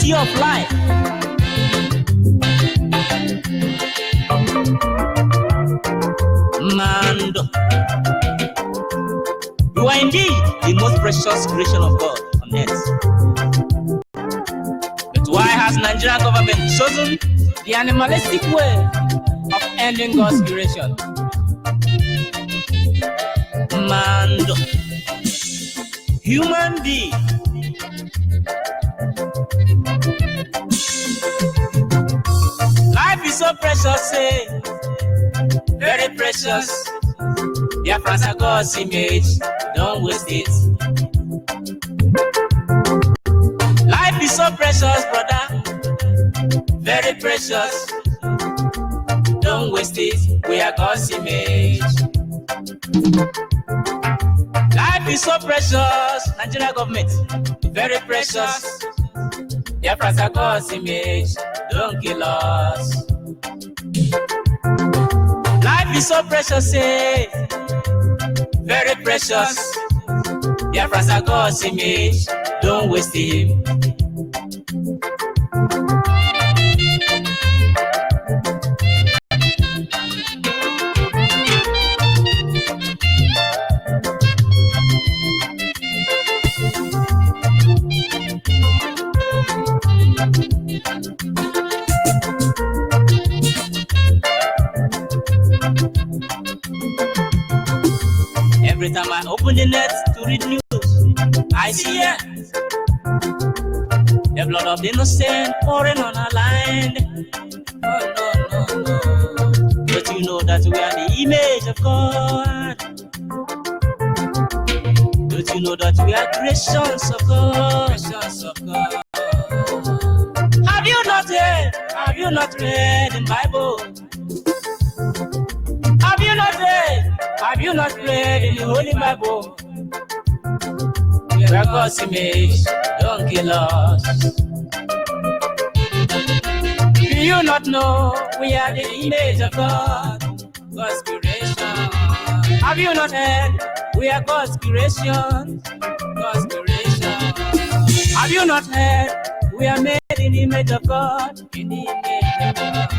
beauty of life. Mando. You are indeed the most precious creation of God on earth. But why has Nigerian government chosen the animalistic way of ending God's creation? Mando. Human being. Life is so precious, very precious. Dear friends, are God's image, don't waste it. Life is so precious, brother, very precious. Don't waste it, we are God's image. Life is so precious, Nigeria government, very precious. Dear friends, are God's image, don't kill us. Life is so precious, very precious. Dear friends, are God's image, don't waste him. Every time I open the net to read news, I see the blood of the innocent pouring on our land. Oh, no. But you know that we are the image of God. Don't you know that we are creations of God? Creations of God. Have you not heard? Have you not read in Bible? Have you not read? Have you not read in the Holy Bible? We are God's image, don't kill us. Do you not know we are the image of God? God's creation. Have you not heard? We are God's creation. God's creation. Have you not heard? We are made in the image of God. In the image of God.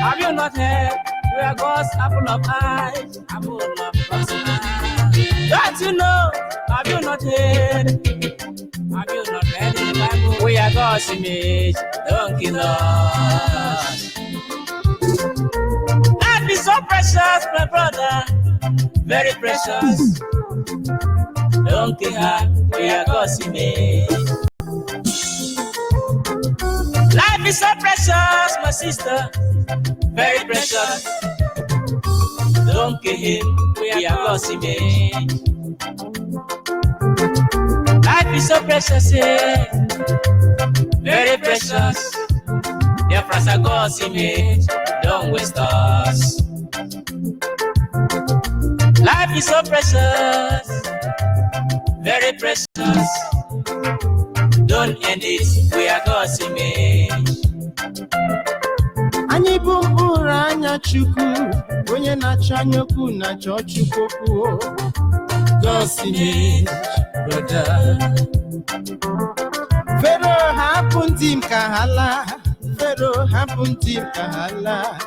Have you not heard? We are God's apple of eyes, apple of God's eye. Don't you know? Have you not heard? Have you not read in the Bible? We are God's image, don't kill us. Life is so precious, my brother, very precious. Don't kill her, we are God's image. Life is so precious, my sister, very precious. Don't kill him, we are God's image. Life is so precious, very precious. Dear friends, are God's image, don't waste us. Life is so precious, very precious. Don't end it, we are God's image. Anyị bụ mkpụrụ anya Chukwu, onye na-achọ anya okwu na-achọ Chukwu okwu. God's image, brother. Pharaoh happened him ka ha laa. Pharaoh happened him ka ha laa.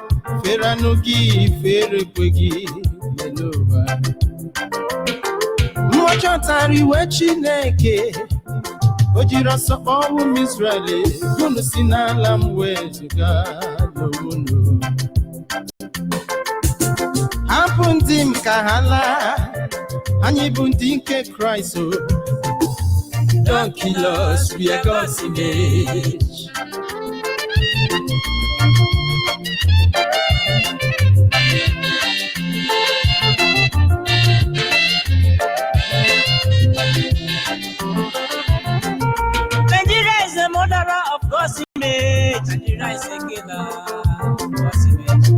Pharaoh anụghị, Pharaoh ekweghị n'ụwa. Mmụọ chọtara iwe Chineke. O jiri ọsọ kpọọ ụmụ Izrel, unu si n'ala m wezuga n'unu. Hapụ ndị m ka ha laa, anyị bụ ndị nke Kraịst. Don't kill us, we are God's image.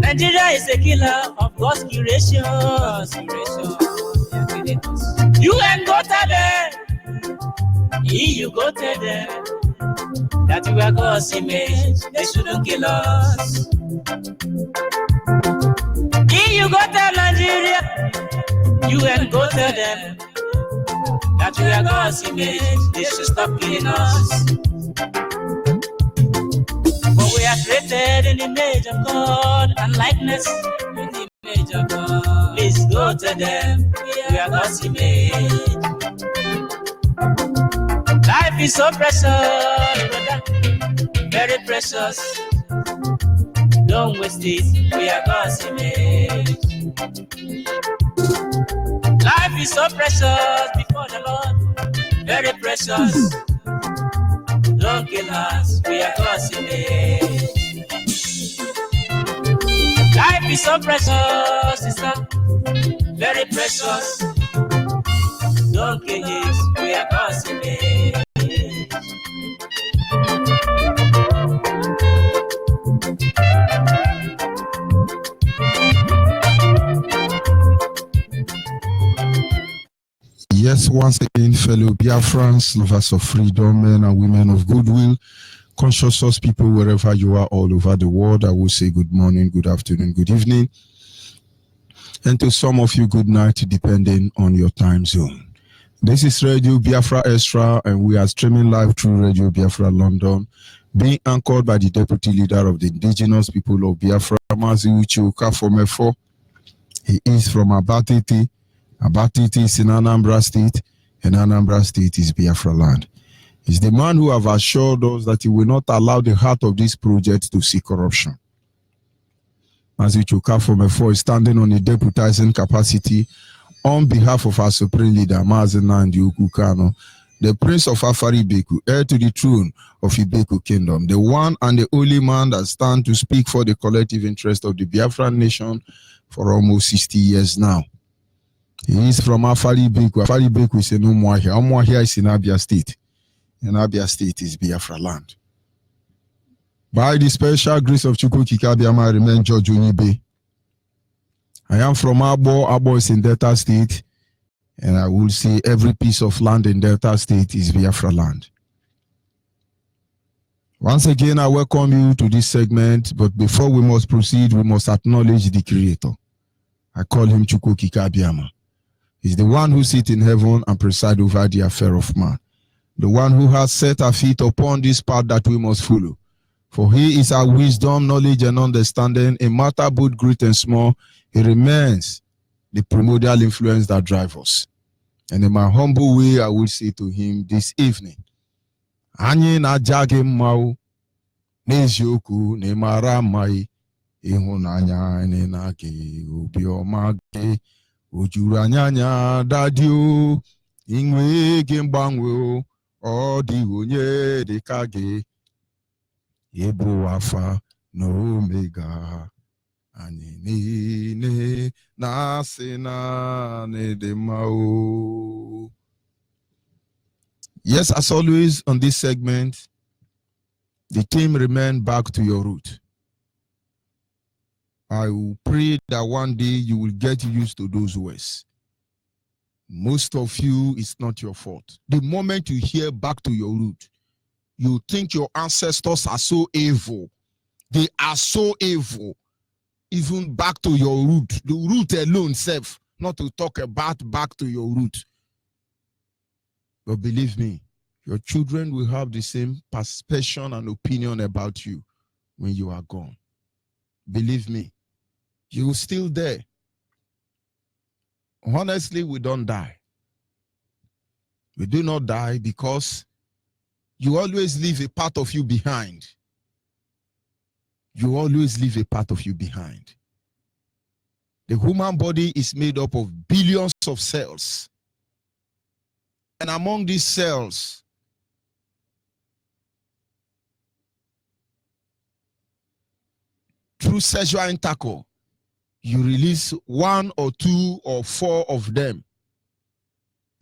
Nigeria is a killer of God's creation. You and go tell them, you go tell them that we are God's image. They shouldn't kill us. You go tell Nigeria, you and go tell them that we are God's image. They should stop killing us. We are created in the image of God and likeness in the image of God. Please go to them. We are God's image. Life is so precious, brother. Very precious. Don't waste it. We are God's image. Life is so precious before the Lord. Very precious. Don't kill us. We are God's image. Life is so precious, sister. Very precious. Don't kill it. We are God's image. Yes, once again, fellow Biafrans, lovers of freedom, men and women of goodwill, conscious people, wherever you are all over the world, I will say good morning, good afternoon, good evening, and to some of you, good night, depending on your time zone. This is Radio Biafra Extra, and we are streaming live through Radio Biafra London, being anchored by the Deputy Leader of the Indigenous People of Biafra, Mazi Uche Okafor. He is from Abatete. Abatete is in Anambra State, and Anambra State is Biafra land. He's the man who have assured us that he will not allow the heart of this project to see corruption. Mazi Uche Okafor is standing on a deputizing capacity on behalf of our Supreme Leader, Mazi Nnamdi Kanu, the Prince of Afari Beku, heir to the throne of Ibeku Kingdom, the one and the only man that stands to speak for the collective interest of the Biafran nation for almost 60 years now. He is from Afari Beku. Afari Beku is in Umuahia. Umuahia is in Abia State. And Abia State is Biafra land. By the special grace of Chukwu Kikabiama, I remain George Unibe. I am from Abo. Abo is in Delta State. And I will say every piece of land in Delta State is Biafra land. Once again, I welcome you to this segment. But before we must proceed, we must acknowledge the Creator. I call him Chukwu Kikabiama. He's the one who sits in heaven and presides over the affair of man. The one who has set our feet upon this path that we must follow. For he is our wisdom, knowledge, and understanding. In matter both great and small, he remains the primordial influence that drives us. And in my humble way, I will say to him this evening, Anyị na-aja gị mma n'eziokwu na ịmara mma ịhụnanya anyị na gị obiọma gị o juru anya dadio inwe gị mgbanwe ọ dịghị onye dị ka gị ịbụ Alpha na Omega anyị niile na-asị na dị mma. Yes, as always on this segment, the team remain back to your root. I will pray that one day you will get used to those words. Most of you, it's not your fault. The moment you hear back to your root, you think your ancestors are so evil. They are so evil. Even back to your root. The root alone self, not to talk about back to your root. But believe me, your children will have the same perception and opinion about you when you are gone. Believe me, you're still there. Honestly, we don't die. We do not die because you always leave a part of you behind. You always leave a part of you behind. The human body is made up of billions of cells. And among these cells, through sexual intercourse, you release 1 or 2 or 4 of them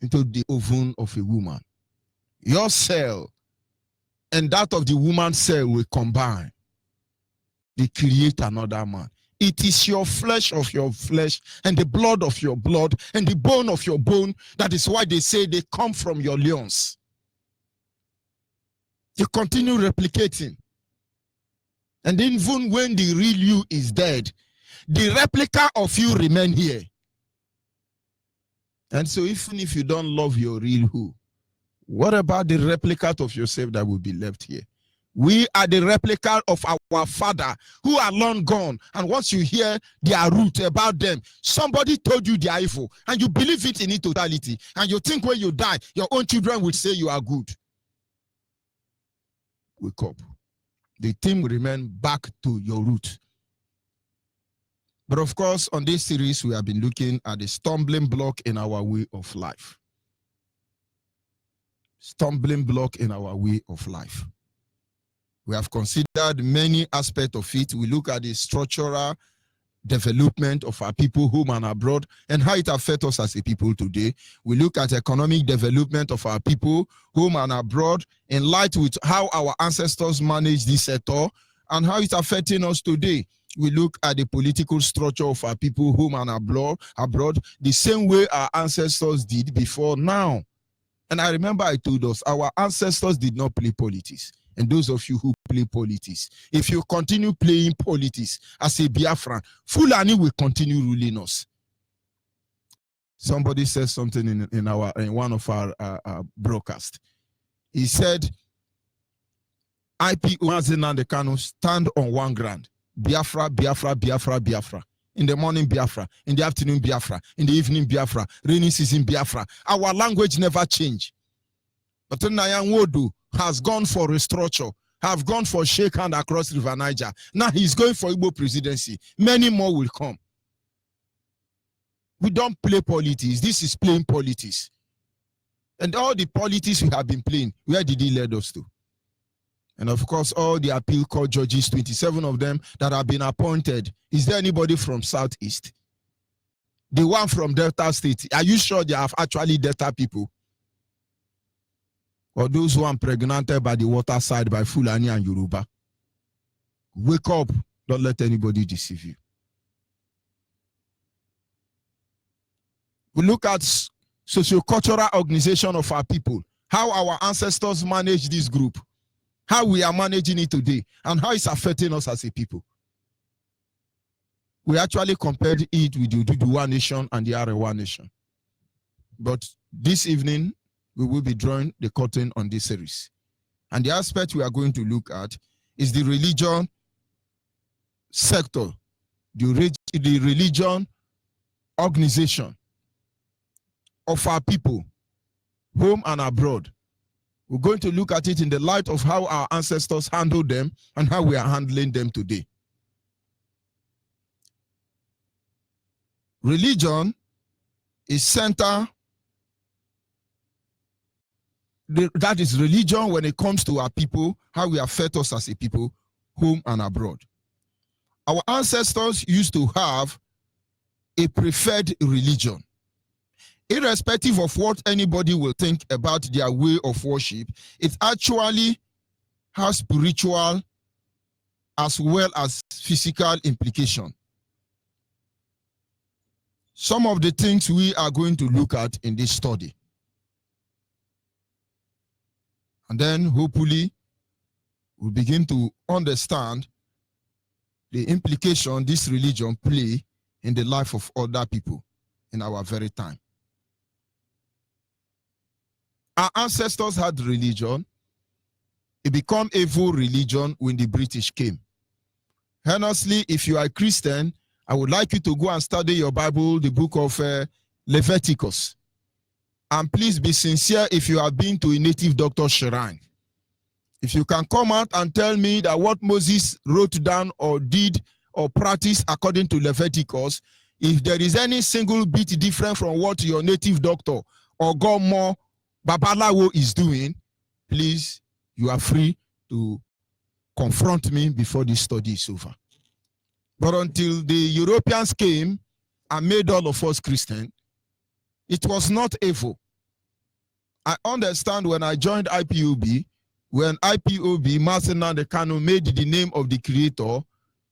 into the ovum of a woman. Your cell and that of the woman's cell will combine. They create another man. It is your flesh of your flesh and the blood of your blood and the bone of your bone. That is why they say they come from your lions. You continue replicating. And even when the real you is dead, the replica of you remain here. And so even if you don't love your real who, what about the replica of yourself that will be left here? We are the replica of our father who are long gone. And once you hear their root about them, somebody told you they are evil and you believe it in its totality. And you think when you die, your own children will say you are good. Wake up. The thing will remain back to your root. But of course, on this series, we have been looking at the stumbling block in our way of life. Stumbling block in our way of life. We have considered many aspects of it. We look at the structural development of our people home and abroad and how it affects us as a people today. We look at economic development of our people home and abroad in light with how our ancestors managed this sector and how it's affecting us today. We look at the political structure of our people home and abroad the same way our ancestors did before now. And I remember I told us our ancestors did not play politics. And those of you who play politics, if you continue playing politics as a Biafran, Fulani will continue ruling us. Somebody said something in one of our broadcasts. He said, IPO Nnamdi Kanu stand on one ground. Biafra, Biafra, Biafra, Biafra. In the morning, Biafra. In the afternoon, Biafra. In the evening, Biafra. Rainy season, Biafra. Our language never changed. But Nyayan Wodu has gone for restructure, have gone for shake hand across River Niger. Now he's going for Igbo presidency. Many more will come. We don't play politics. This is playing politics. And all the politics we have been playing, where did he lead us to? And of course, all the appeal court judges, 27 of them that have been appointed. Is there anybody from Southeast? The one from Delta State, are you sure they are actually Delta people? Or those who are impregnated by the water side by Fulani and Yoruba? Wake up, don't let anybody deceive you. We look at socio-cultural organization of our people, how our ancestors managed this group, how we are managing it today, and how it's affecting us as a people. We actually compared it with the Oduduwa Nation and the Arewa Nation. But this evening, we will be drawing the curtain on this series. And the aspect we are going to look at is the religion sector, the religion organization of our people, home and abroad. We're going to look at it in the light of how our ancestors handled them and how we are handling them today. Religion is center. That is religion when it comes to our people, how we affect us as a people, home and abroad. Our ancestors used to have a preferred religion. Irrespective of what anybody will think about their way of worship, it actually has spiritual as well as physical implication. Some of the things we are going to look at in this study. And then hopefully we'll begin to understand the implication this religion play in the life of other people in our very time. Our ancestors had religion. It became evil religion when the British came. Honestly, if you are a Christian, I would like you to go and study your Bible, the book of Leviticus. And please be sincere if you have been to a native doctor's shrine. If you can come out and tell me that what Moses wrote down or did or practiced according to Leviticus, if there is any single bit different from what your native doctor or Gomo Babalawo is doing, please, you are free to confront me before this study is over. But until the Europeans came and made all of us Christian, it was not evil. I understand when I joined IPOB, when IPOB, Nnamdi Kanu, made the name of the creator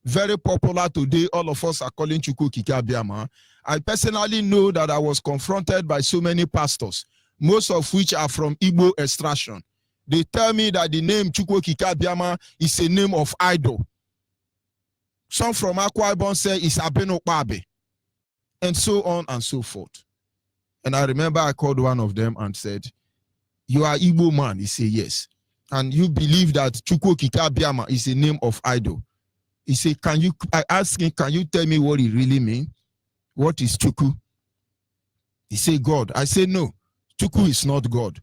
very popular today, all of us are calling Chukwu Okike Abiama. I personally know that I was confronted by so many pastors, most of which are from Igbo extraction. They tell me that the name Chukwu Okike Abiama is a name of idol. Some from Akwa Ibom say it's Abeno Babe, and so on and so forth. And I remember I called one of them and said, "You are Igbo man?" He said, "Yes." and you believe that Chukwu Okike Abiama is a name of idol. He said, I asked him, can you tell me what it really means? What is Chukwu? He said, God. I say, no, Chukwu is not God.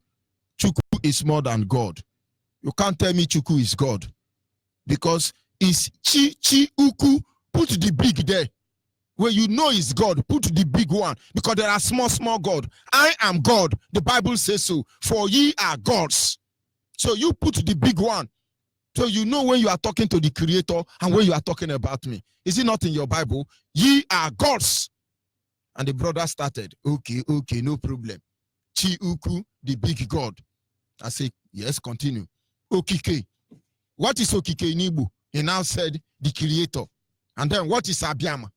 Chukwu is more than God. You can't tell me Chukwu is God. Because it's Chi Uku, put the big there. Where you know is God, put the big one. Because there are small God. I am God. The Bible says so. For ye are gods. So you put the big one. So you know when you are talking to the Creator and when you are talking about me. Is it not in your Bible? Ye are gods. And the brother started, okay, no problem. Chi Uku, the big God. I say, yes, continue. Okike. What is Okike in Igbo? He now said, the Creator. And then what is Abiama?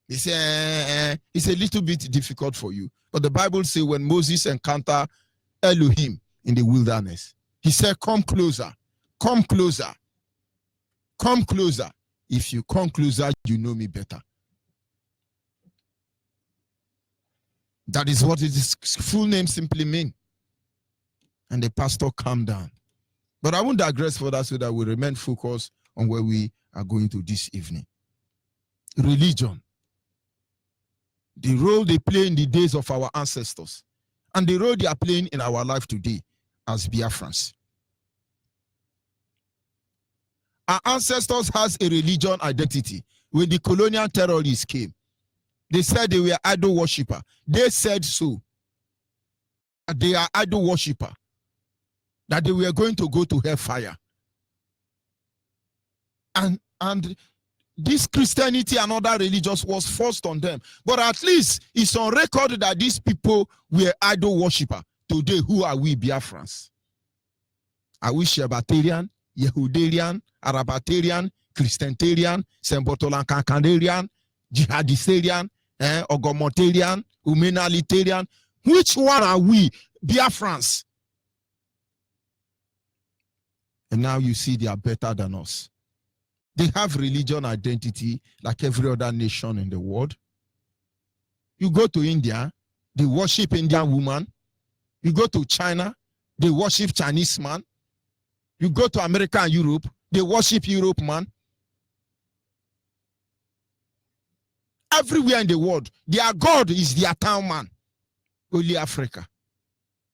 He said, it's a little bit difficult for you. But the Bible says when Moses encountered Elohim in the wilderness, he said, come closer, come closer, come closer. If you come closer, you know me better. That is what his full name simply means. And the pastor calmed down. But I won't digress further so that we remain focused on where we are going to this evening. Religion. The role they play in the days of our ancestors and the role they are playing in our life today as Biafrans. Our ancestors has a religion identity. When the colonial terrorists came, they said they were idol worshippers. They said so. They are idol worshippers. That they were going to go to hellfire. And this Christianity and other religions was forced on them. But at least it's on record that these people were idol worshippers. Today, who are we Biafrans? Are we Shebatarian, Yehudarian, Arabatarian, Christantarian, Sembotolankankandarian, Jihadistarian, Ogomotarian, Umenalitarian? Which one are we Biafrans? And now you see they are better than us. They have religion identity like every other nation in the world. You go to India, they worship Indian woman. You go to China, they worship Chinese man. You go to America and Europe, they worship Europe man. Everywhere in the world, their God is their town man. Only Africa.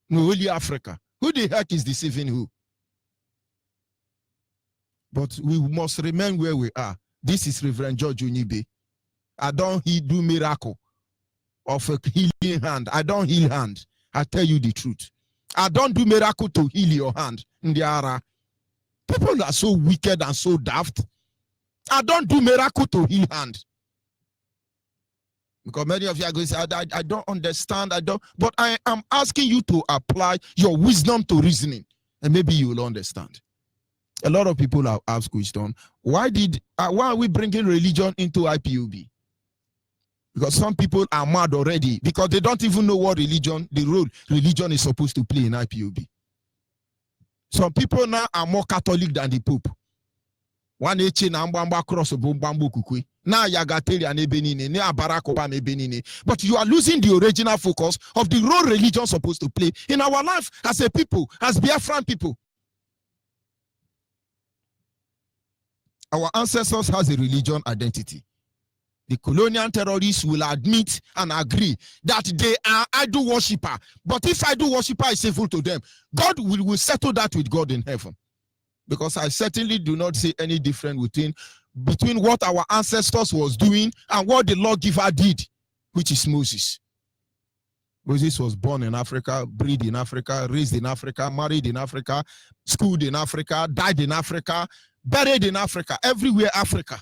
No, only Africa. Who the heck is deceiving who? But we must remain where we are. This is Reverend George Unibe. I don't do miracle of a healing hand. I don't heal hand. I tell you the truth. I don't do miracle to heal your hand. People are so wicked and so daft. I don't do miracle to heal hand. Because many of you are going to say, I don't understand. But I am asking you to apply your wisdom to reasoning. And maybe you will understand. A lot of people have asked question, why are we bringing religion into IPOB? Because some people are mad already because they don't even know what the role religion is supposed to play in IPOB. Some people now are more Catholic than the Pope. One na cross kukwe. Na yagateri and ebenine, na Barack Obama ebenine. But you are losing the original focus of the role religion is supposed to play in our life as a people, as Biafran people. Our ancestors has a religion identity. The colonial terrorists will admit and agree that they are idol worshippers. But if idol worshipper is evil to them, God will settle that with God in heaven. Because I certainly do not see any difference between what our ancestors was doing and what the lawgiver did, which is Moses. Moses was born in Africa, bred in Africa, raised in Africa, married in Africa, schooled in Africa, died in Africa, buried in Africa, everywhere Africa.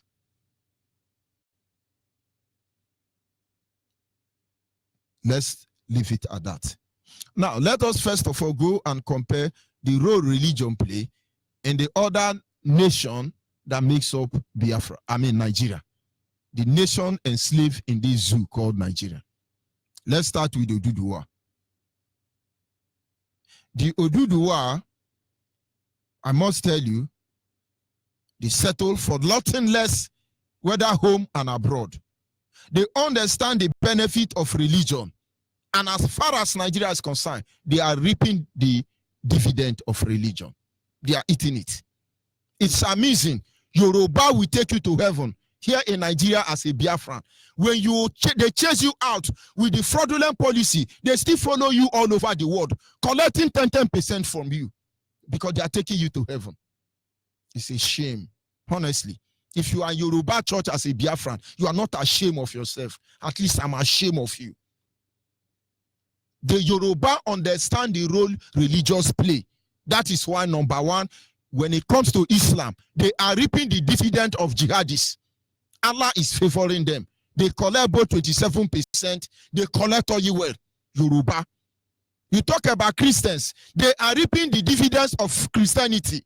Let's leave it at that. Now, let us first of all go and compare the role religion play in the other nation that makes up Biafra, Nigeria. The nation enslaved in this zoo called Nigeria. Let's start with Oduduwa. The Oduduwa, I must tell you, they settle for nothing less, whether home and abroad. They understand the benefit of religion. And as far as Nigeria is concerned, they are reaping the dividend of religion. They are eating it. It's amazing. Yoruba will take you to heaven here in Nigeria as a Biafran. When they chase you out with the fraudulent policy, they still follow you all over the world, collecting 10% from you because they are taking you to heaven. It's a shame, honestly. If you are Yoruba church as a Biafran, you are not ashamed of yourself. At least I'm ashamed of you. The Yoruba understand the role religious play. That is why, number one, when it comes to Islam, they are reaping the dividend of jihadists. Allah is favoring them. They collect both 27%. They collect all you well. Yoruba. You talk about Christians. They are reaping the dividends of Christianity.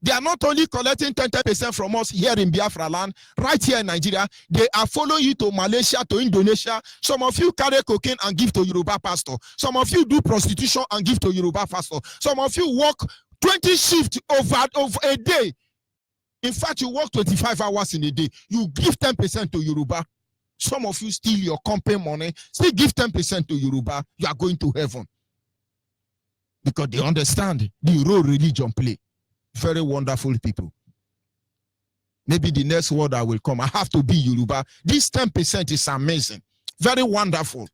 They are not only collecting 10% from us here in Biafra land, right here in Nigeria, they are following you to Malaysia, to Indonesia. Some of you carry cocaine and give to Yoruba pastor. Some of you do prostitution and give to Yoruba pastor. Some of you work 20 shifts over a day. In fact, you work 25 hours in a day. You give 10% to Yoruba. Some of you steal your company money, still give 10% to Yoruba. You are going to heaven. Because they understand the role religion play. Very wonderful people. Maybe the next word I will come, I have to be Yoruba. This 10% is amazing. Very wonderful.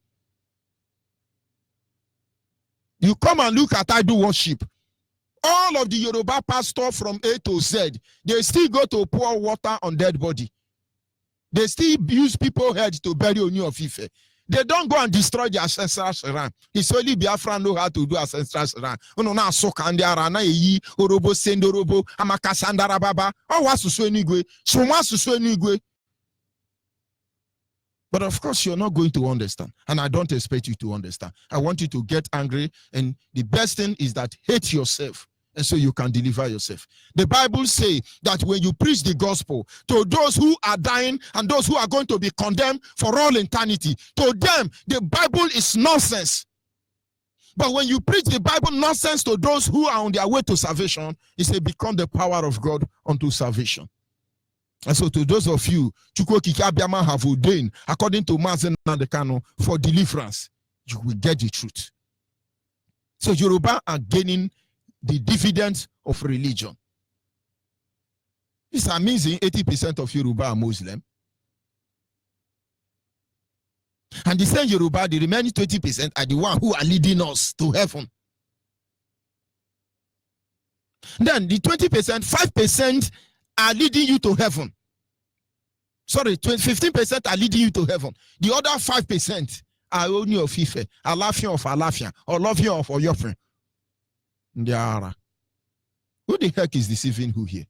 You come and look at idol worship. All of the Yoruba pastors from A to Z, they still go to pour water on dead body. They still use people's heads to bury Ooni of Ife. They don't go and destroy the ancestral shrine. It's only Biafra know how to do ancestral shrine. Uno na soka ndi ara na eyi orobo sendorobo amakasandara baba. Oh wasusu enigwe. Suma susu enigwe. But of course, you're not going to understand. And I don't expect you to understand. I want you to get angry. And the best thing is that hate yourself. And so you can deliver yourself. The Bible says that when you preach the gospel to those who are dying and those who are going to be condemned for all eternity, to them, the Bible is nonsense. But when you preach the Bible nonsense to those who are on their way to salvation, it says become the power of God unto salvation. And so to those of you, Chukwokike Abiama have ordained, according to Mazen Nandekano, for deliverance, you will get the truth. So Yoruba are gaining the dividends of religion. It's amazing, 80% of Yoruba are Muslim. And the same Yoruba, the remaining 20% are the ones who are leading us to heaven. Then the 20%, 5% are leading you to heaven. Sorry, 15% are leading you to heaven. The other 5% are only of Ife, Alafian of Alafian, or Lovian of Oyofren. Who the heck is deceiving who here?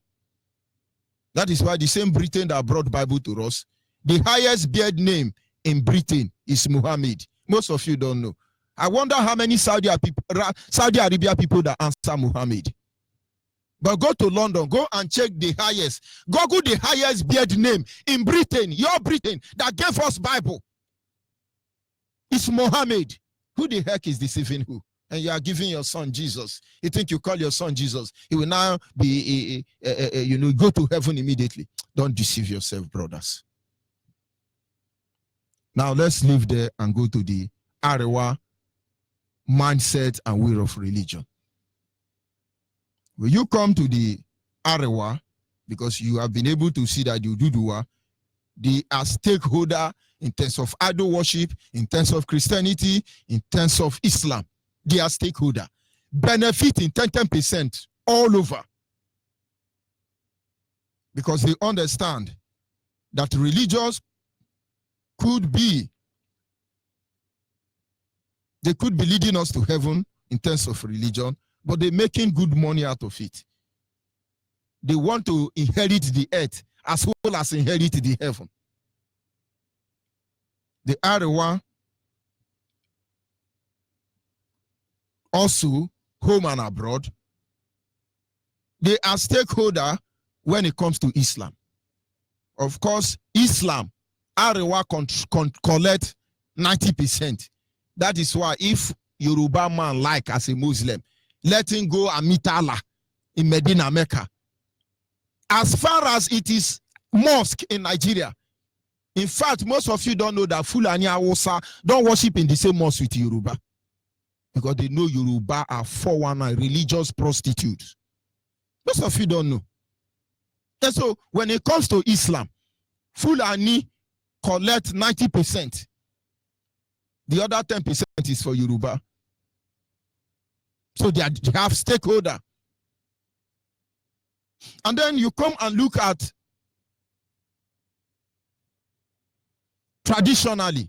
That is why the same Britain that brought Bible to us, the highest beard name in Britain is Muhammad. Most of you don't know. I wonder how many Saudi Arabia people that answer Muhammad. But go to London, go and check the highest. Google the highest beard name in Britain, your Britain, that gave us Bible. It's Muhammad. Who the heck is deceiving who? And you are giving your son Jesus. You think you call your son Jesus, he will now be, go to heaven immediately. Don't deceive yourself, brothers. Now let's leave there and go to the Arewa mindset and will of religion. When you come to the Arewa, because you have been able to see that the Ududuwa, they are stakeholder in terms of idol worship, in terms of Christianity, in terms of Islam. They are stakeholder, benefiting 10% all over. Because they understand that religions could be leading us to heaven in terms of religion, but they're making good money out of it. They want to inherit the earth as well as inherit the heaven. The Arewa, also home and abroad, they are stakeholder when it comes to Islam. Of course, Islam, Arewa collect 90%. That is why if Yoruba man like as a Muslim, let him go and meet Allah in Medina, Mecca. As far as it is mosque in Nigeria, in fact, most of you don't know that Fulani Hausa don't worship in the same mosque with Yoruba. because they know Yoruba are 419 religious prostitutes. Most of you don't know. And so when it comes to Islam, Fulani collect 90%. The other 10% is for Yoruba. So they have stakeholder. And then you come and look at traditionally,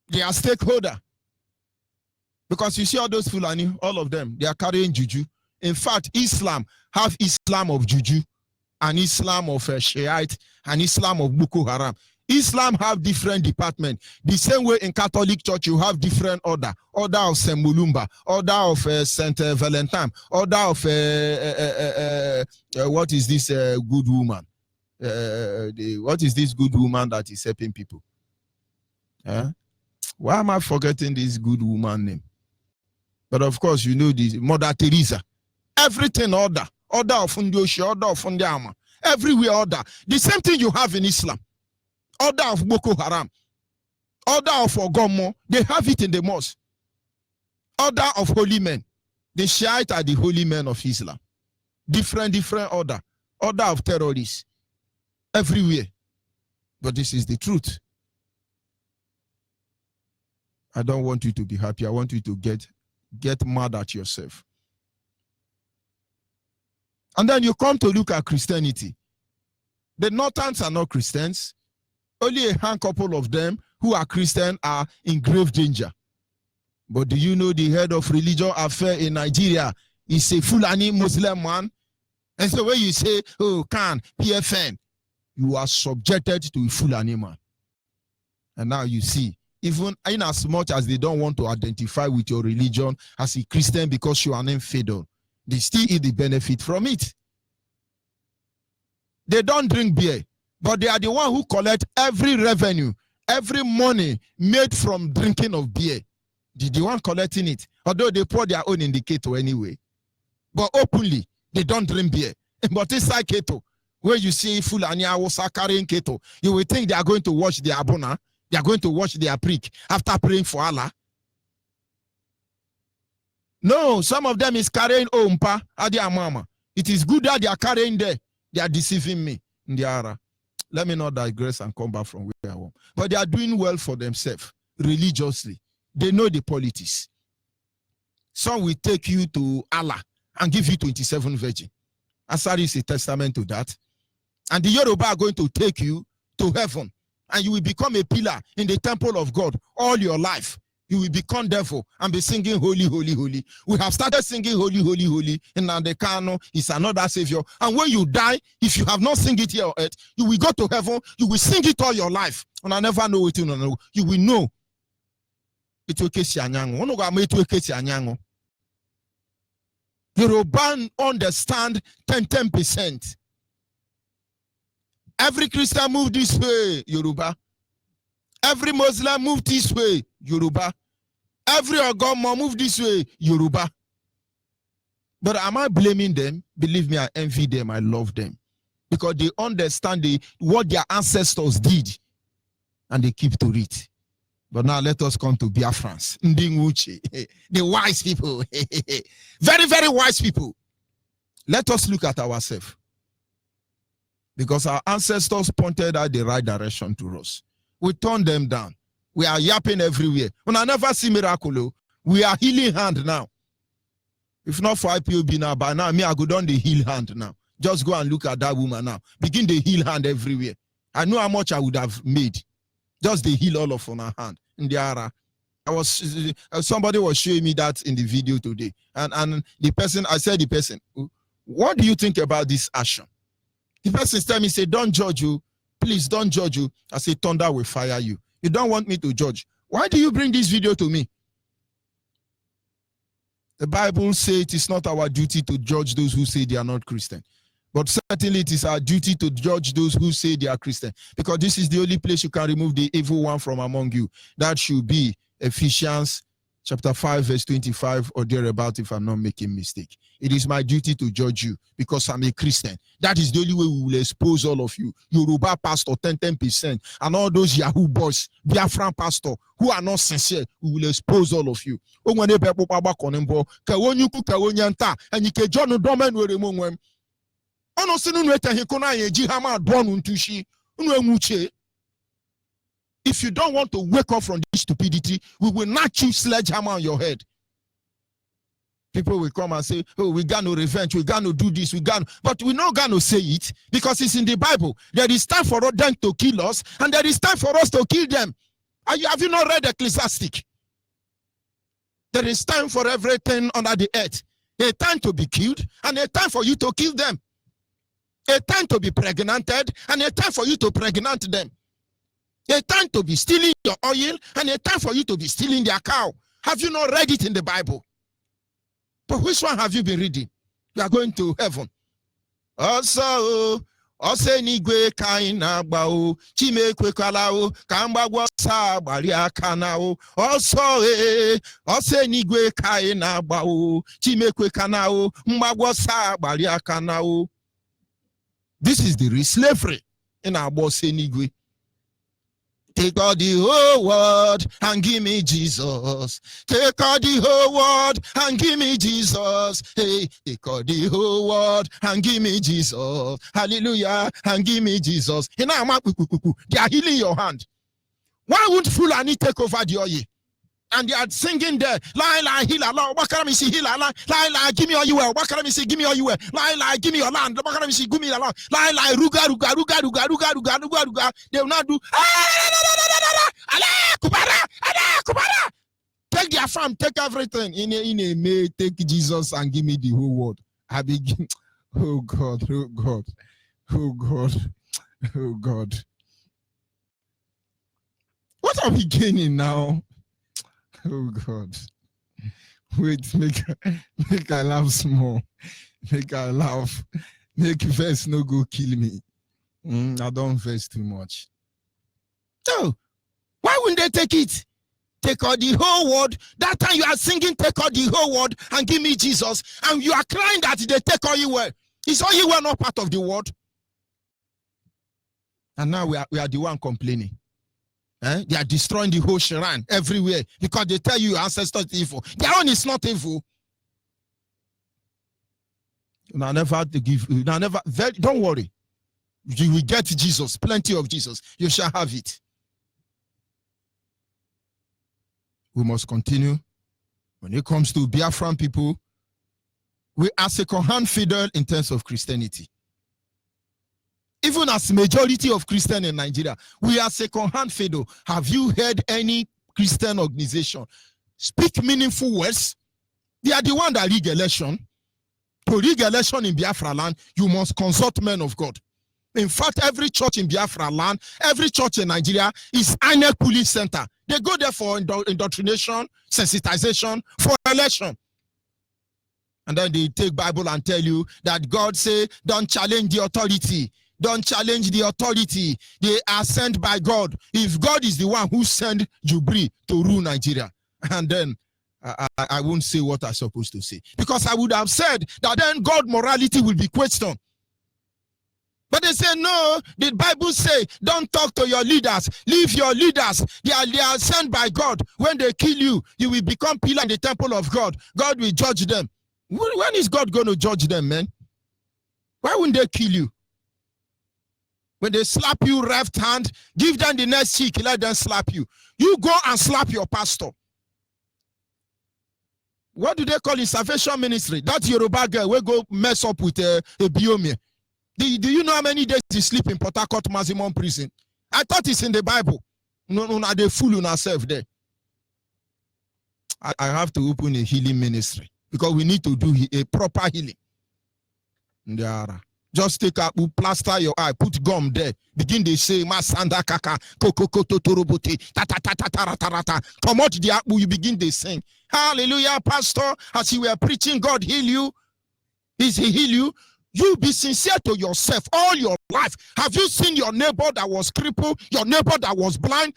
they are stakeholder. Because you see all those Fulani, all of them, they are carrying juju. In fact, Islam have Islam of juju, and Islam of Shiite, and Islam of Boko Haram. Islam have different departments. The same way in Catholic Church, you have different order. Order of St. Mulumba, order of St. Valentine, order of what is this good woman? What is this good woman that is helping people? Why am I forgetting this good woman name? But of course, you know this Mother Teresa. Everything order. Order of Fundioshi, order of Fundiama. Everywhere order. The same thing you have in Islam. Order of Boko Haram. Order of Ogomo. They have it in the mosque. Order of holy men. The Shiite are the holy men of Islam. Different order. Order of terrorists. Everywhere. But this is the truth. I don't want you to be happy. I want you to get mad at yourself. And then you come to look at Christianity. The Northerns are not Christians. Only a handful of them who are Christian are in grave danger. But do you know the head of religion affair in Nigeria is a Fulani Muslim man? And so when you say, oh, PFN, you are subjected to a Fulani man. And now you see, even in as much as they don't want to identify with your religion as a Christian because you are an infidel, they still eat the benefit from it. They don't drink beer, but they are the one who collect every revenue, every money made from drinking of beer. The one collecting it, although they pour their own indicator anyway. But openly, they don't drink beer. But inside keto, where you see Fulani Hausa carrying keto, you will think they are going to wash their abona, they are going to wash their prick after praying for Allah. No, some of them is carrying Ompa Adia Mama. It is good that they are carrying there. They are deceiving me. Let me not digress and come back from where I am. But they are doing well for themselves religiously. They know the politics. Some will take you to Allah and give you 27 virgin. Asari is a testament to that. And the Yoruba are going to take you to heaven. And you will become a pillar in the temple of God all your life. You will become devil and be singing holy, holy, holy. We have started singing holy, holy, holy. And Nandekano is another savior. And when you die, if you have not sing it here on earth, you will go to heaven. You will sing it all your life. And I never know it. You will know. Yoruba understand 10%. Every Christian move this way, Yoruba. Every Muslim move this way, Yoruba. Every Ogomo move this way, Yoruba. But am I blaming them? Believe me, I envy them. I love them. Because they understand what their ancestors did. And they keep to it. But now let us come to Biafrans. Ndinguchi. The wise people. Very, very wise people. Let us look at ourselves. Because our ancestors pointed out the right direction to us. We turned them down. We are yapping everywhere. When I never see miracle, we are healing hand now. If not for IPOB now, by now, me, I go down the heal hand now. Just go and look at that woman now. Begin the heal hand everywhere. I know how much I would have made. Just the heal all of on her hand. In the ara. Somebody was showing me that in the video today. And the person, I said the person, what do you think about this action? The person telling me, say, don't judge you. Please don't judge you. I say, thunder will fire you. You don't want me to judge. Why do you bring this video to me? The Bible says it is not our duty to judge those who say they are not Christian. But certainly it is our duty to judge those who say they are Christian. Because this is the only place you can remove the evil one from among you. That should be Ephesians chapter 5, verse 25 or thereabout, if I'm not making mistake. It is my duty to judge you because I'm a Christian. That is the only way we will expose all of you. Yoruba pastor, 10%, and all those Yahoo boys, Biafran pastor, who are not sincere, we will expose all of you. If you don't want to wake up from this stupidity, we will not choose sledgehammer on your head. People will come and say, oh, we got no revenge, we got to do this, but we're not going to say it because it's in the Bible. There is time for them to kill us, and there is time for us to kill them. Have you not read Ecclesiastic? There is time for everything under the earth. A time to be killed, and a time for you to kill them. A time to be pregnanted, and a time for you to pregnant them. A time to be stealing your oil, and a time for you to be stealing their cow. Have you not read it in the Bible? But which one have you been reading? You are going to heaven. Also, nigwe kaina bao chimekwe kalao kambagwa sa baria kanao. Also, nigwe kaina bao chimekwe kanao mbagwa sa baria kanao. This is the real slavery in our boss nigwe. Take all the whole world and give me Jesus. Take all the whole world and give me Jesus. Hey, take all the whole world and give me Jesus. Hallelujah, and give me Jesus. They are healing your hand. Why won't Fulani take over the oil? And they are singing there, la heal Allah, Bakarami heal Allah, la give me all you well, Bakarami give me all you well, la give me your land, Bakarami give me your land, la ruga. They will not do Kubara. Take their farm, take everything. In a may take Jesus and give me the whole world. I begin. Oh God. What are we gaining now? Oh God. Wait, make I laugh small. Make I laugh. Make verse no go kill me. I don't verse too much. So, why wouldn't they take it? Take all the whole world. That time you are singing, take all the whole world and give me Jesus. And you are crying that they take all you well. Is all you well not part of the world? And now we are the one complaining. They are destroying the whole shrine everywhere because they tell you your ancestors are evil. Their own is not evil. Don't worry. You will get Jesus, plenty of Jesus. You shall have it. We must continue. When it comes to Biafran people, we are second-hand fidel in terms of Christianity. Even as majority of Christians in Nigeria, we are second-hand fidel. Have you heard any Christian organization speak meaningful words? They are the one that rig election. To rig election in Biafra land, you must consult men of God. In fact, every church in Biafra land, every church in Nigeria is INEC police center. They go there for indoctrination, sensitization, for election. And then they take Bible and tell you that God say, don't challenge the authority. Don't challenge the authority. They are sent by God. If God is the one who sent Jubri to rule Nigeria, and then I won't say what I'm supposed to say. Because I would have said that then God morality will be questioned. But they say, no, the Bible say, don't talk to your leaders. Leave your leaders. They are sent by God. When they kill you, you will become pillar in the temple of God. God will judge them. When is God going to judge them, man? Why wouldn't they kill you? When they slap you left hand, give them the next cheek, let them slap you. You go and slap your pastor. What do they call in salvation ministry? That Yoruba girl will go mess up with a biome. Do you know how many days he sleep in Port Harcourt maximum prison? I thought it's in the Bible. No, they fool on ourselves there. I have to open a healing ministry because we need to do a proper healing. Just take a plaster your eye, put gum there. Begin to say, Masanda kaka, koko totorobote, ta ta ta ta ta ta ta. Come out the apple, you begin to sing. Hallelujah, Pastor. As you were preaching, God heal you. Is He heal you? You be sincere to yourself all your life. Have you seen your neighbor that was crippled, your neighbor that was blind?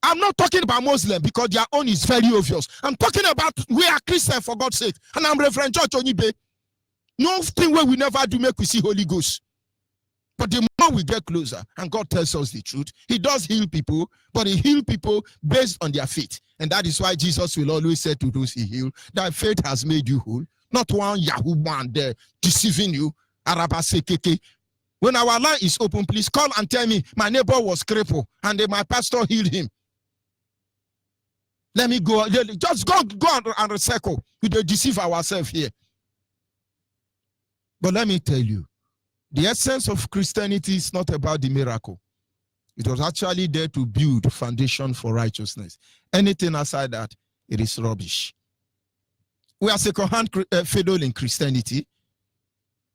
I'm not talking about Muslim because their own is very obvious. I'm talking about we are Christian for God's sake. And I'm Reverend George Onibe. No thing where we never do make we see Holy Ghost. But the more we get closer and God tells us the truth, he does heal people, but he heals people based on their faith. And that is why Jesus will always say to those he healed, that faith has made you whole. Not one Yahoo man there deceiving you. When our line is open, please call and tell me my neighbor was crippled and my pastor healed him. Let me go. Just go and recycle. We don't deceive ourselves here. But let me tell you, the essence of Christianity is not about the miracle. It was actually there to build foundation for righteousness. Anything aside that, it is rubbish. We are second-hand fiddle in Christianity.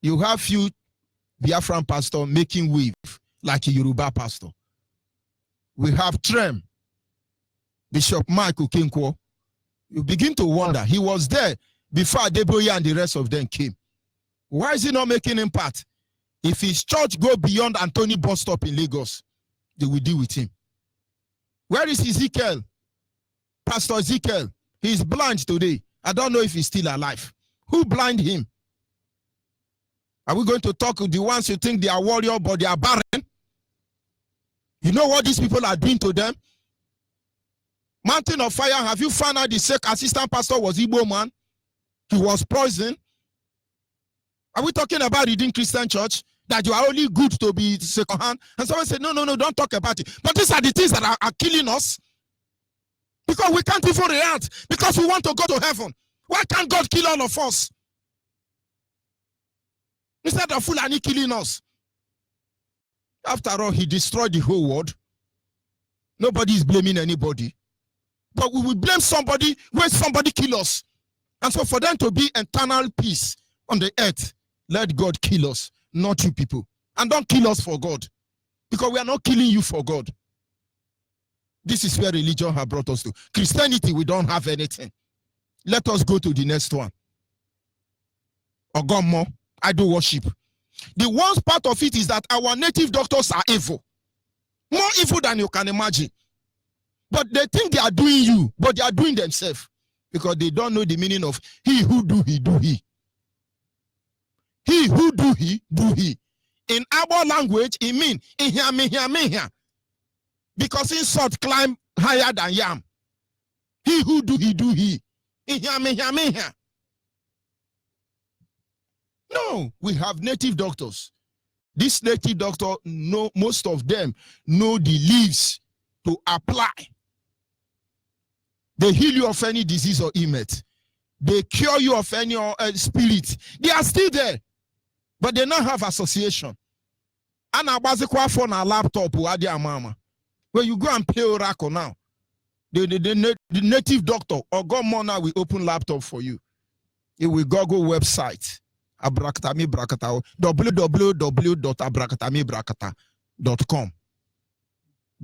You have few Biafran pastor making wave like a Yoruba pastor. We have Trem, Bishop Mike Okinkwo. You begin to wonder, he was there before Adeboye and the rest of them came. Why is he not making impact? If his church go beyond Anthony bus stop in Lagos, they will deal with him. Where is Ezekiel? Pastor Ezekiel. He's blind today. I don't know if he's still alive. Who blind him? Are we going to talk to the ones who think they are warrior but they are barren? You know what these people are doing to them? Mountain of Fire, have you found out the assistant pastor was Igbo man? He was poisoned. Are we talking about Redeemed Christian Church? That you are only good to be second hand? And someone said, no, don't talk about it. But these are the things that are killing us. Because we can't even react. Because we want to go to heaven. Why can't God kill all of us? Instead of Fulani killing us. After all, he destroyed the whole world. Nobody is blaming anybody. But we will blame somebody when somebody kills us. And so for them to be eternal peace on the earth, let God kill us, not you people. And don't kill us for God. Because we are not killing you for God. This is where religion has brought us to. Christianity, we don't have anything. Let us go to the next one. Ogomo, idol worship. The worst part of it is that our native doctors are evil. More evil than you can imagine. But they think they are doing you, but they are doing themselves. Because they don't know the meaning of he who do he, do he. He who do he, do he. In our language, it means in here, me here, me here. Because insult climb higher than yam. He who do he, do he. In here, me here, me here. No, we have native doctors. This native doctor, most of them know the leaves to apply. They heal you of any disease or illness. They cure you of any spirit. They are still there. But they don't have association. And I was a phone a laptop where you go and play Oracle now. The native doctor or God now will open laptop for you. It will Google website. Abrakatami Brakata www.abrakatami.com.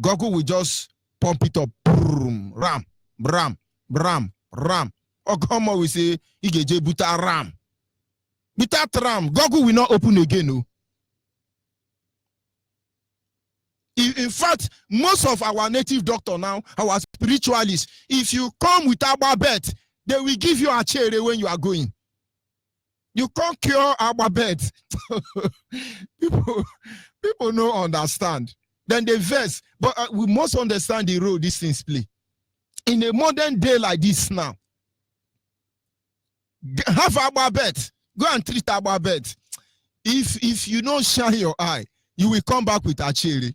Google will just pump it up. Bram, ram, ram, ram. Ogoma will say, Igeje buta ram. Without ram, Google will not open again. No. In fact, most of our native doctor now, our spiritualists, if you come with our bed, they will give you a chair when you are going. You can't cure our bed. people don't understand. Then they verse, but we must understand the role these things play. In a modern day like this now, have our bed. Go and treat our bed. If you don't shine your eye, you will come back with a cherry.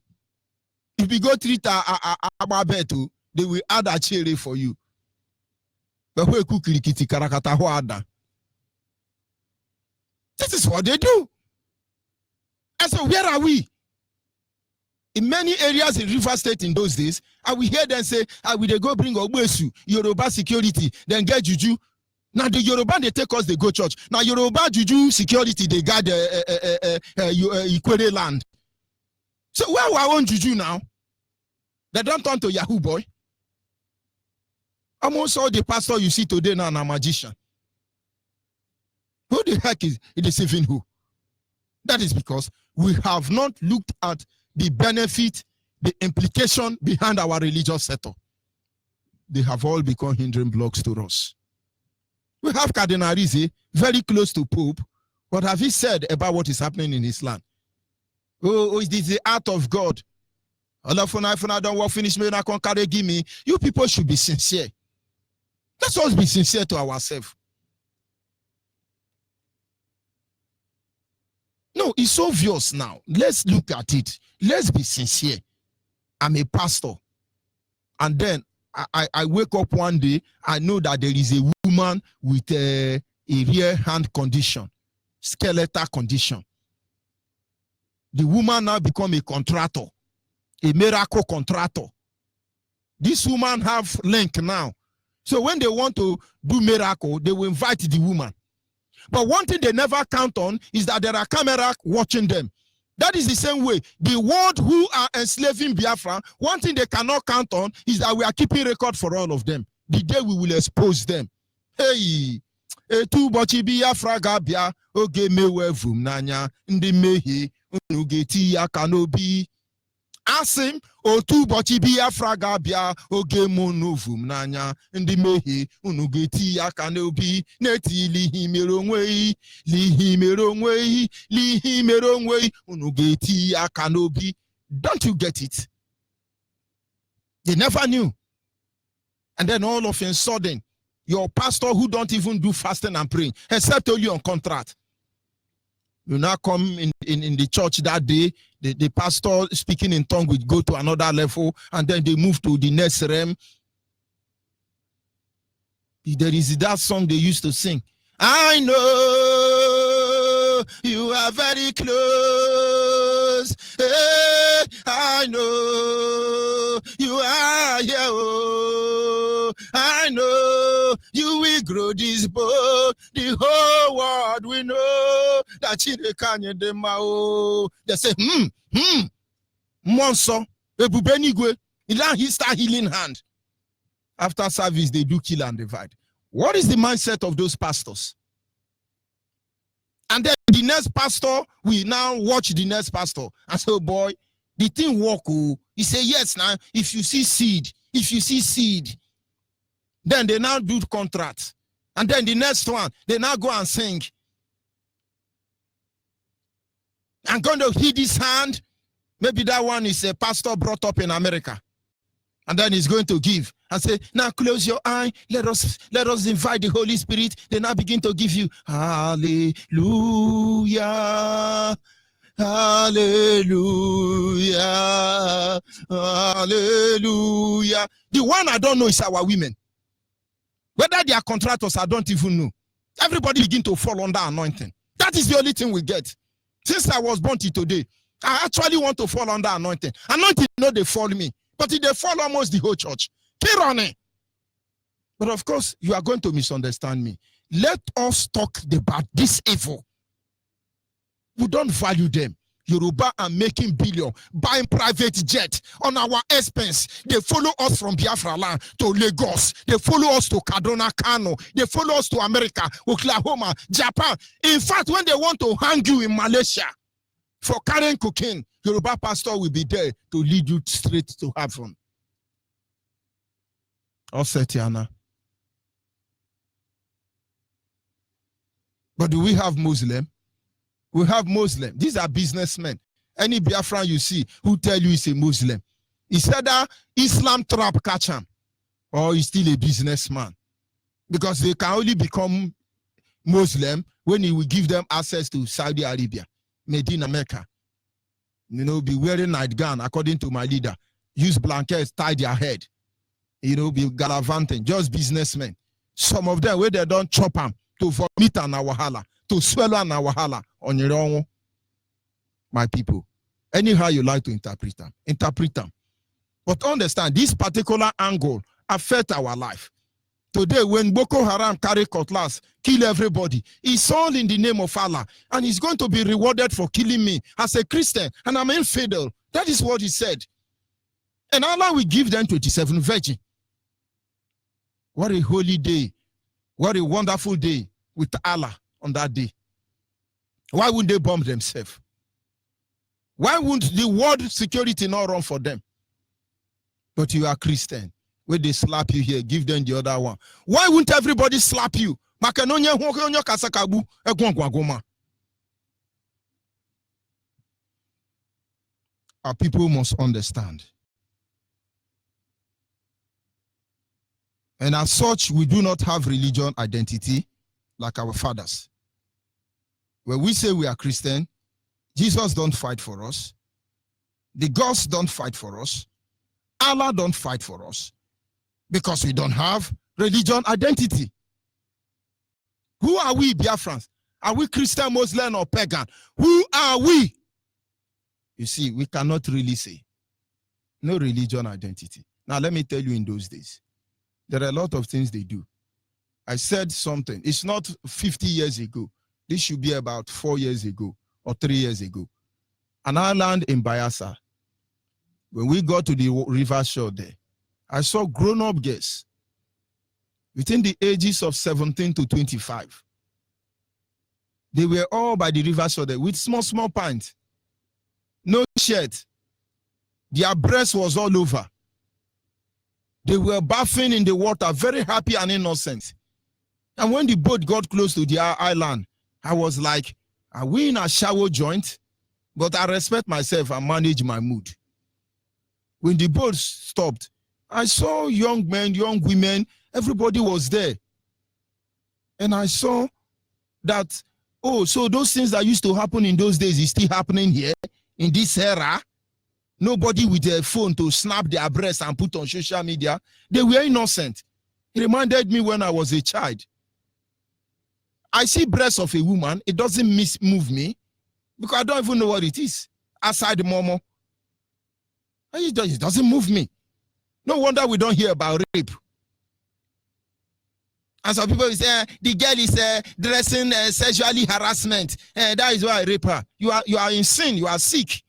If you go treat our bed, they will add a cherry for you. This is what they do. And so where are we? In many areas in River State in those days, I will hear them say, I will go bring Ogbesu, Yoruba security, then get Juju. Now the Yoruba, they take us, they go church. Now Yoruba Juju security, they guard Ikwere land. So where are our own Juju now? They don't turn to Yahoo boy. Almost all the pastor you see today now are a magician. Who the heck is deceiving who? That is because we have not looked at the benefit the implication behind our religious setup. They have all become hindering blocks to us. We have Cardinal Rize, very close to Pope. What have he said about what is happening in his land? Oh, is this the art of God? I don't want finish me, give me. You people should be sincere. Let's always be sincere to ourselves. No, it's obvious now. Let's look at it. Let's be sincere. I'm a pastor. And then I wake up one day, I know that there is a woman with a rear hand condition, skeletal condition. The woman now become a contractor, a miracle contractor. This woman have link now. So when they want to do miracle, they will invite the woman. But one thing they never count on is that there are cameras watching them. That is the same way. The world who are enslaving Biafra, one thing they cannot count on is that we are keeping record for all of them. The day we will expose them. Hey, tu bochi Biafra gabia oge mewe vum nanya ndi mehi unugeti ya kanobi. Asim otu bochi Biafra gabia oge monuvum nanya ndi mehi unugeti ya kanobi neti lihi merongwei unugeti ya kanobi. Don't you get it? They never knew. And then all of a sudden, your pastor who don't even do fasting and praying, except only on contract. You now come in the church that day, the pastor speaking in tongue will go to another level, and then they move to the next realm. There is that song they used to sing. I know you are very close. Hey, I know you are here. Oh, I know you will grow this boat. The whole world will know that you can't do my. They say, Monso, Ebubenigwe, he start healing hand. After service, they do kill and divide. What is the mindset of those pastors? And then the next pastor, we now watch the next pastor and say, oh boy, the thing work. Oh. He say, yes, now, if you see seed, then they now do contract. And then the next one, they now go and sing. I'm going to heal this hand. Maybe that one is a pastor brought up in America. And then he's going to give and say, now close your eye. Let us invite the Holy Spirit. They now begin to give you hallelujah. Hallelujah. Hallelujah. The one I don't know is our women. Whether they are contractors, I don't even know. Everybody begin to fall under anointing. That is the only thing we get. Since I was born till today, I actually want to fall under anointing. Anointing, they follow me. But if they follow almost the whole church, keep running. But of course, you are going to misunderstand me. Let us talk about this evil. We don't value them. Yoruba are making billion, buying private jet on our expense. They follow us from Biafra land to Lagos. They follow us to Kaduna, Kano. They follow us to America, Oklahoma, Japan. In fact, when they want to hang you in Malaysia for carrying cocaine, Yoruba pastor will be there to lead you straight to heaven. Osetiana. But do we have Muslim? We have Muslim. These are businessmen. Any Biafran you see who tell you he's a Muslim, it's either Islam trap catch him or he's still a businessman. Because they can only become Muslim when he will give them access to Saudi Arabia, Medina, Mecca. Be wearing nightgown according to my leader. Use blankets, tie their head. Be gallivanting. Just businessmen. Some of them, where they don't chop them to vomit and wahala, to swallow and wahala on your own. My people, anyhow you like to interpret them, interpret them. But understand, this particular angle affect our life. Today, when Boko Haram carry cutlass, kill everybody, it's all in the name of Allah. And he's going to be rewarded for killing me as a Christian. And I'm infidel. That is what he said. And Allah will give them 27 virgin. What a holy day. What a wonderful day with Allah on that day. Why wouldn't they bomb themselves? Why wouldn't the world security not run for them? But you are Christian. When they slap you here, give them the other one. Why wouldn't everybody slap you? Our people must understand. And as such, we do not have religion identity like our fathers. When we say we are Christian, Jesus don't fight for us. The gods don't fight for us. Allah don't fight for us. Because we don't have religion identity. Who are we, Biafrans? Are we Christian, Muslim, or pagan? Who are we? You see, we cannot really say. No religion identity. Now, let me tell you, in those days, there are a lot of things they do. I said something. It's not 50 years ago. This should be about 4 years ago or 3 years ago. An island in Bayelsa. When we got to the river shore there, I saw grown-up girls within the ages of 17 to 25. They were all by the river shore there with small, small pants. No shirt. Their breast was all over. They were bathing in the water, very happy and innocent. And when the boat got close to the island, I was like, are we in a shower joint? But I respect myself and manage my mood. When the boat stopped, I saw young men, young women, everybody was there. And I saw that, oh, so those things that used to happen in those days is still happening here in this era. Nobody with their phone to snap their breasts and put on social media. They were innocent. It reminded me when I was a child. I see breasts of a woman. It doesn't move me because I don't even know what it is. Aside Momo. It doesn't move me. No wonder we don't hear about rape. And some people say the girl is dressing sexually harassment. That is why I rape her. You are in sin. You are sick.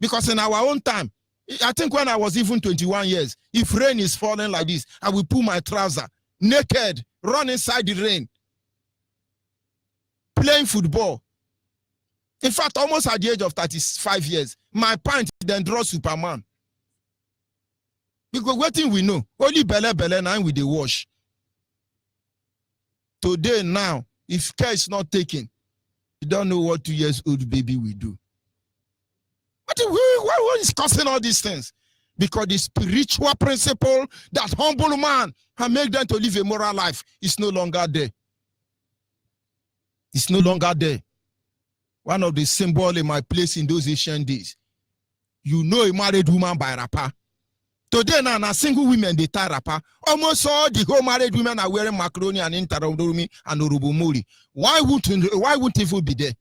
Because in our own time, I think when I was even 21 years, if rain is falling like this, I will pull my trouser, naked, run inside the rain, playing football. In fact, almost at the age of 35 years, my pant then draw Superman. Because what thing we know, only belle now with the wash. Today now, if care is not taken, you don't know what 2 years old baby will do. What is causing all these things? Because the spiritual principle that humble man and make them to live a moral life is no longer there. It's no longer there. One of the symbols in my place in those ancient days. You know a married woman by rapper. Today now, single women they tie rapper. Almost all the whole married women are wearing macaroni and interondorumi and urubumuri. Why wouldn't it be there?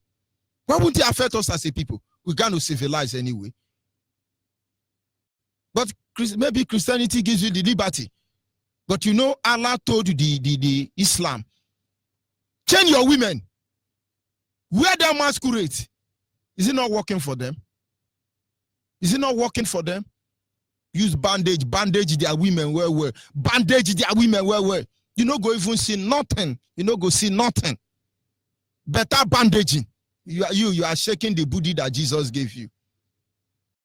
Why wouldn't it affect us as a people? We're going to civilize anyway. But maybe Christianity gives you the liberty. But you know, Allah told the Islam, change your women. Wear their masquerade. Is it not working for them? Is it not working for them? Use bandage their women well. Bandage their women well. You know, go even see nothing. You know, go see nothing. Better bandaging. You are shaking the booty that Jesus gave you.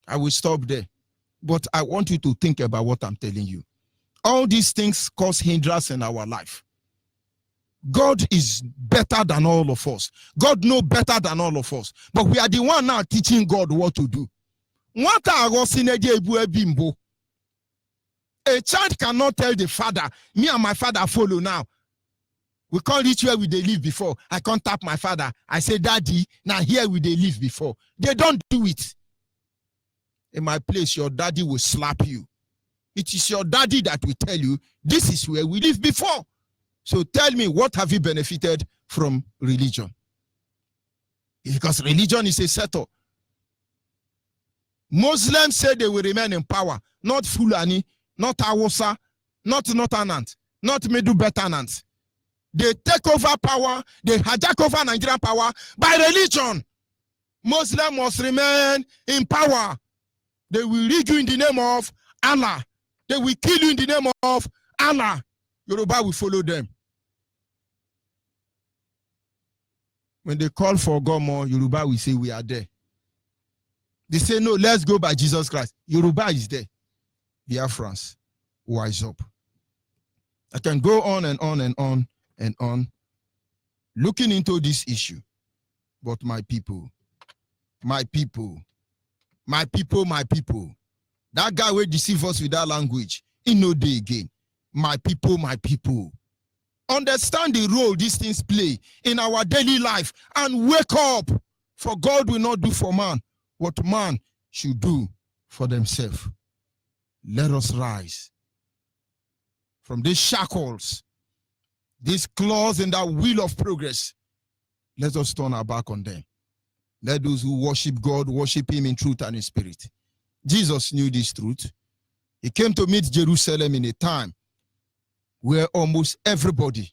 I will stop there. But I want you to think about what I'm telling you. All these things cause hindrance in our life. God is better than all of us. God knows better than all of us. But we are the one now teaching God what to do. A child cannot tell the father, me and my father follow now. We can't reach where we they live before. I can't tap my father. I say, Daddy, now here we they live before. They don't do it. In my place, your daddy will slap you. It is your daddy that will tell you, this is where we live before. So tell me, what have you benefited from religion? Because religion is a setup. Muslims say they will remain in power. Not Fulani, not Hausa, not Northernant, not Middle Betanant. They take over power, they hijack over Nigerian power by religion. Muslims must remain in power. They will lead you in the name of Allah. They will kill you in the name of Allah. Yoruba will follow them. When they call for Gomo, Yoruba will say, we are there. They say, no, let's go by Jesus Christ. Yoruba is there. Biafrans, wise up. I can go on and on and on and on looking into this issue. But my people, my people, my people, my people, that guy will deceive us with that language. In no day again. My people, my people. Understand the role these things play in our daily life and wake up. For God will not do for man what man should do for themselves. Let us rise from these shackles, these claws in that wheel of progress. Let us turn our back on them. Let those who worship God worship him in truth and in spirit. Jesus knew this truth. He came to meet Jerusalem in a time where almost everybody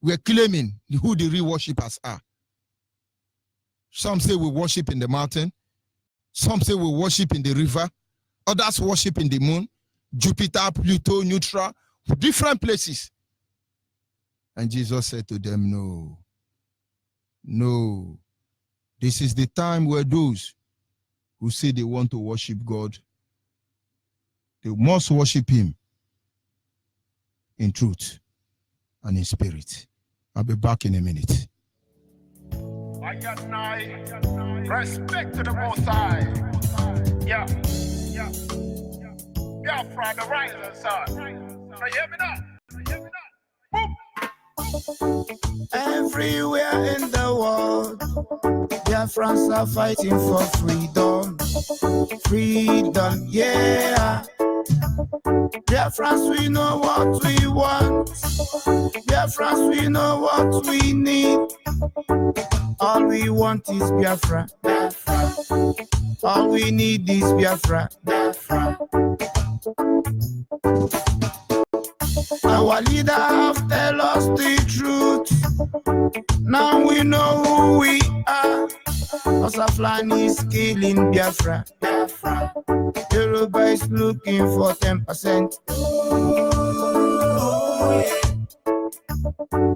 were claiming who the real worshippers are. Some say we worship in the mountain. Some say we worship in the river. Others worship in the moon, Jupiter, Pluto, Neutral, different places. And Jesus said to them, no, no. This is the time where those who say they want to worship God, they must worship him in truth and in spirit. I'll be back in a minute. I got respect to the Most High. Yeah. Biafra, the rising sun. So you hear me now? Everywhere in the world, Biafrans are fighting for freedom. Freedom, yeah. Biafrans, we know what we want. Biafrans, we know what we need. All we want is Biafra. All we need is Biafra. Our leader have tell us the truth. Now we know who we are. Osaflani is killing Biafra. Yoruba is looking for 10%.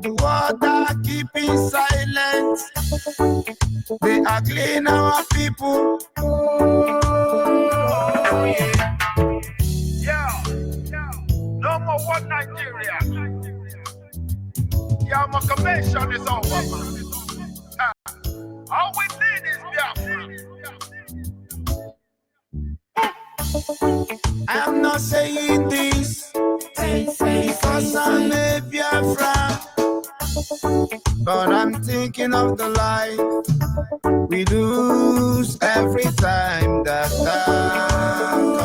The world are keeping silent. They are killing our people. No more one Nigeria. Yeah, my convention is over, man. All we need is Biafra. I'm not saying this because I'm a Biafra, but I'm thinking of the life we lose every time that comes.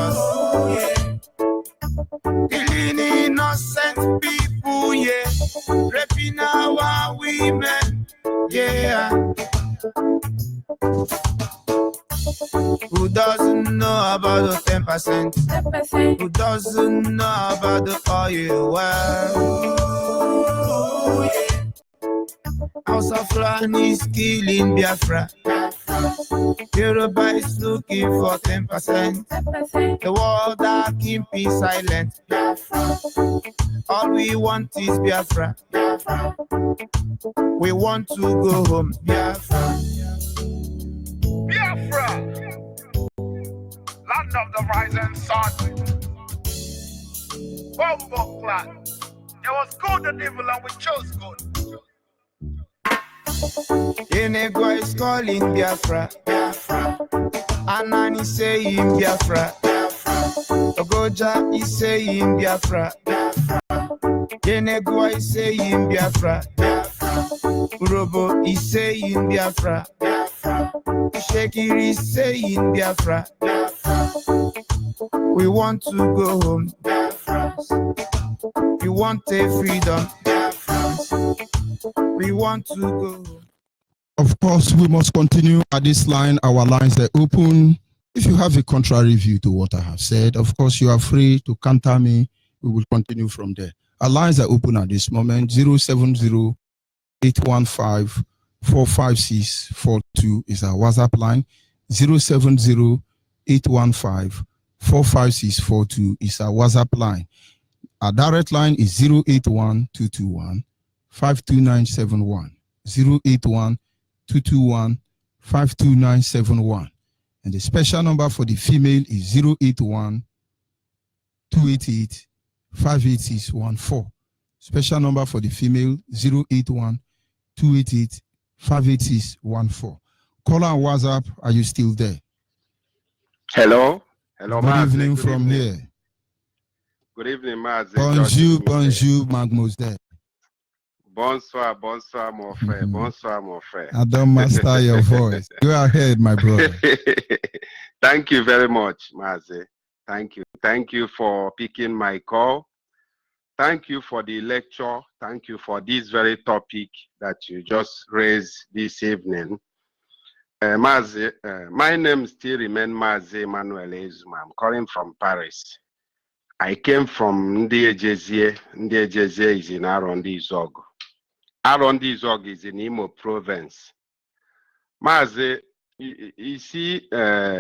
Killing innocent people, yeah, raping our women, yeah. Who doesn't know about the 10%? Who doesn't know about the oil well? House of Fulani is killing Biafra. Yoruba is looking for 10%. The world are keeping silent. All we want is Biafra. We want to go home, Biafra. Biafra, land of the rising sun. Bombo clan. It was good and evil and we chose good. Enego is calling Biafra. Anani saying Biafra. Ogoja is saying Biafra. Enego is saying Biafra. Urobo is saying Biafra. Shekiri is saying Biafra. We want to go home. We want a freedom. We want to go home. Of course, we must continue at this line. Our lines are open. If you have a contrary view to what I have said, of course, you are free to counter me. We will continue from there. Our lines are open at this moment. 070-815-45642 is our WhatsApp line. 070-815-45642 is our WhatsApp line. Our direct line is 081-221-52971. 081-221-52971. And the special number for the female is 081 288 58614. Special number for the female 081 288 58614. Caller on WhatsApp, are you still there? Hello. Hello, Good Mazi. evening Good from evening. here. Good evening, Mazi. Bonjour, bonjour, mademoiselle. Bonsoir, bonsoir, mon frère. Bonsoir, mon frère. I don't master your voice. Go ahead, my brother. Thank you very much, Mazi. Thank you. Thank you for picking my call. Thank you for the lecture. Thank you for this very topic that you just raised this evening. Mazi, my name still remains Mazi Emmanuel Ezuma. I'm calling from Paris. I came from Ndiejezie. Ndiejezie is in Arondizog. Arondizog is in Imo province. Mazi, you see,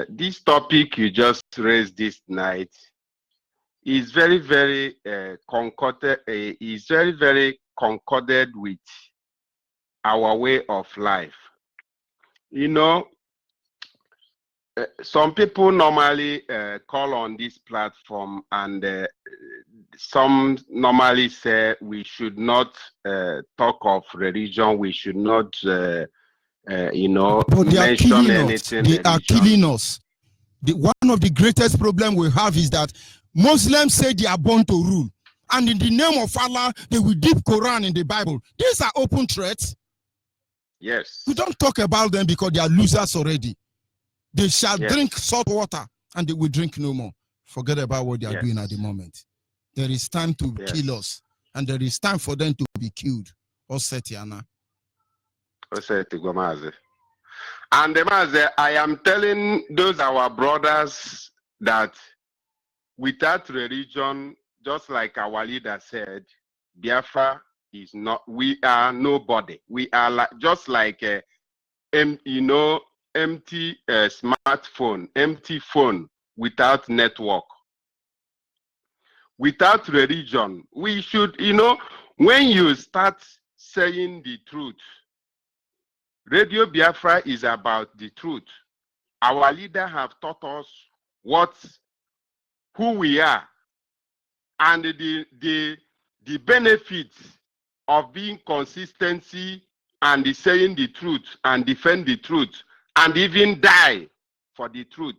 this topic you just raised this night is very, very concorded. Is very, very concorded with our way of life. You know, some people normally call on this platform, and some normally say we should not talk of religion. We should not, you know, but they mention are killing anything. us. They are killing us. One of the greatest problems we have is that Muslims say they are born to rule, and in the name of Allah, they will dip Quran in the Bible. These are open threats. Yes. We don't talk about them because they are losers already. They shall Yes. drink salt water and they will drink no more. Forget about what they are Yes. doing at the moment. There is time to Yes. kill us, and there is time for them to be killed. Osetiana. And Mazi, I am telling those our brothers that without religion, just like our leader said, Biafra is not. We are nobody. We are like just like a, you know, empty smartphone, empty phone without network. Without religion, we should, you know, when you start saying the truth, Radio Biafra is about the truth. Our leader have taught us who we are, and the benefits of being consistency and saying the truth and defend the truth and even die for the truth.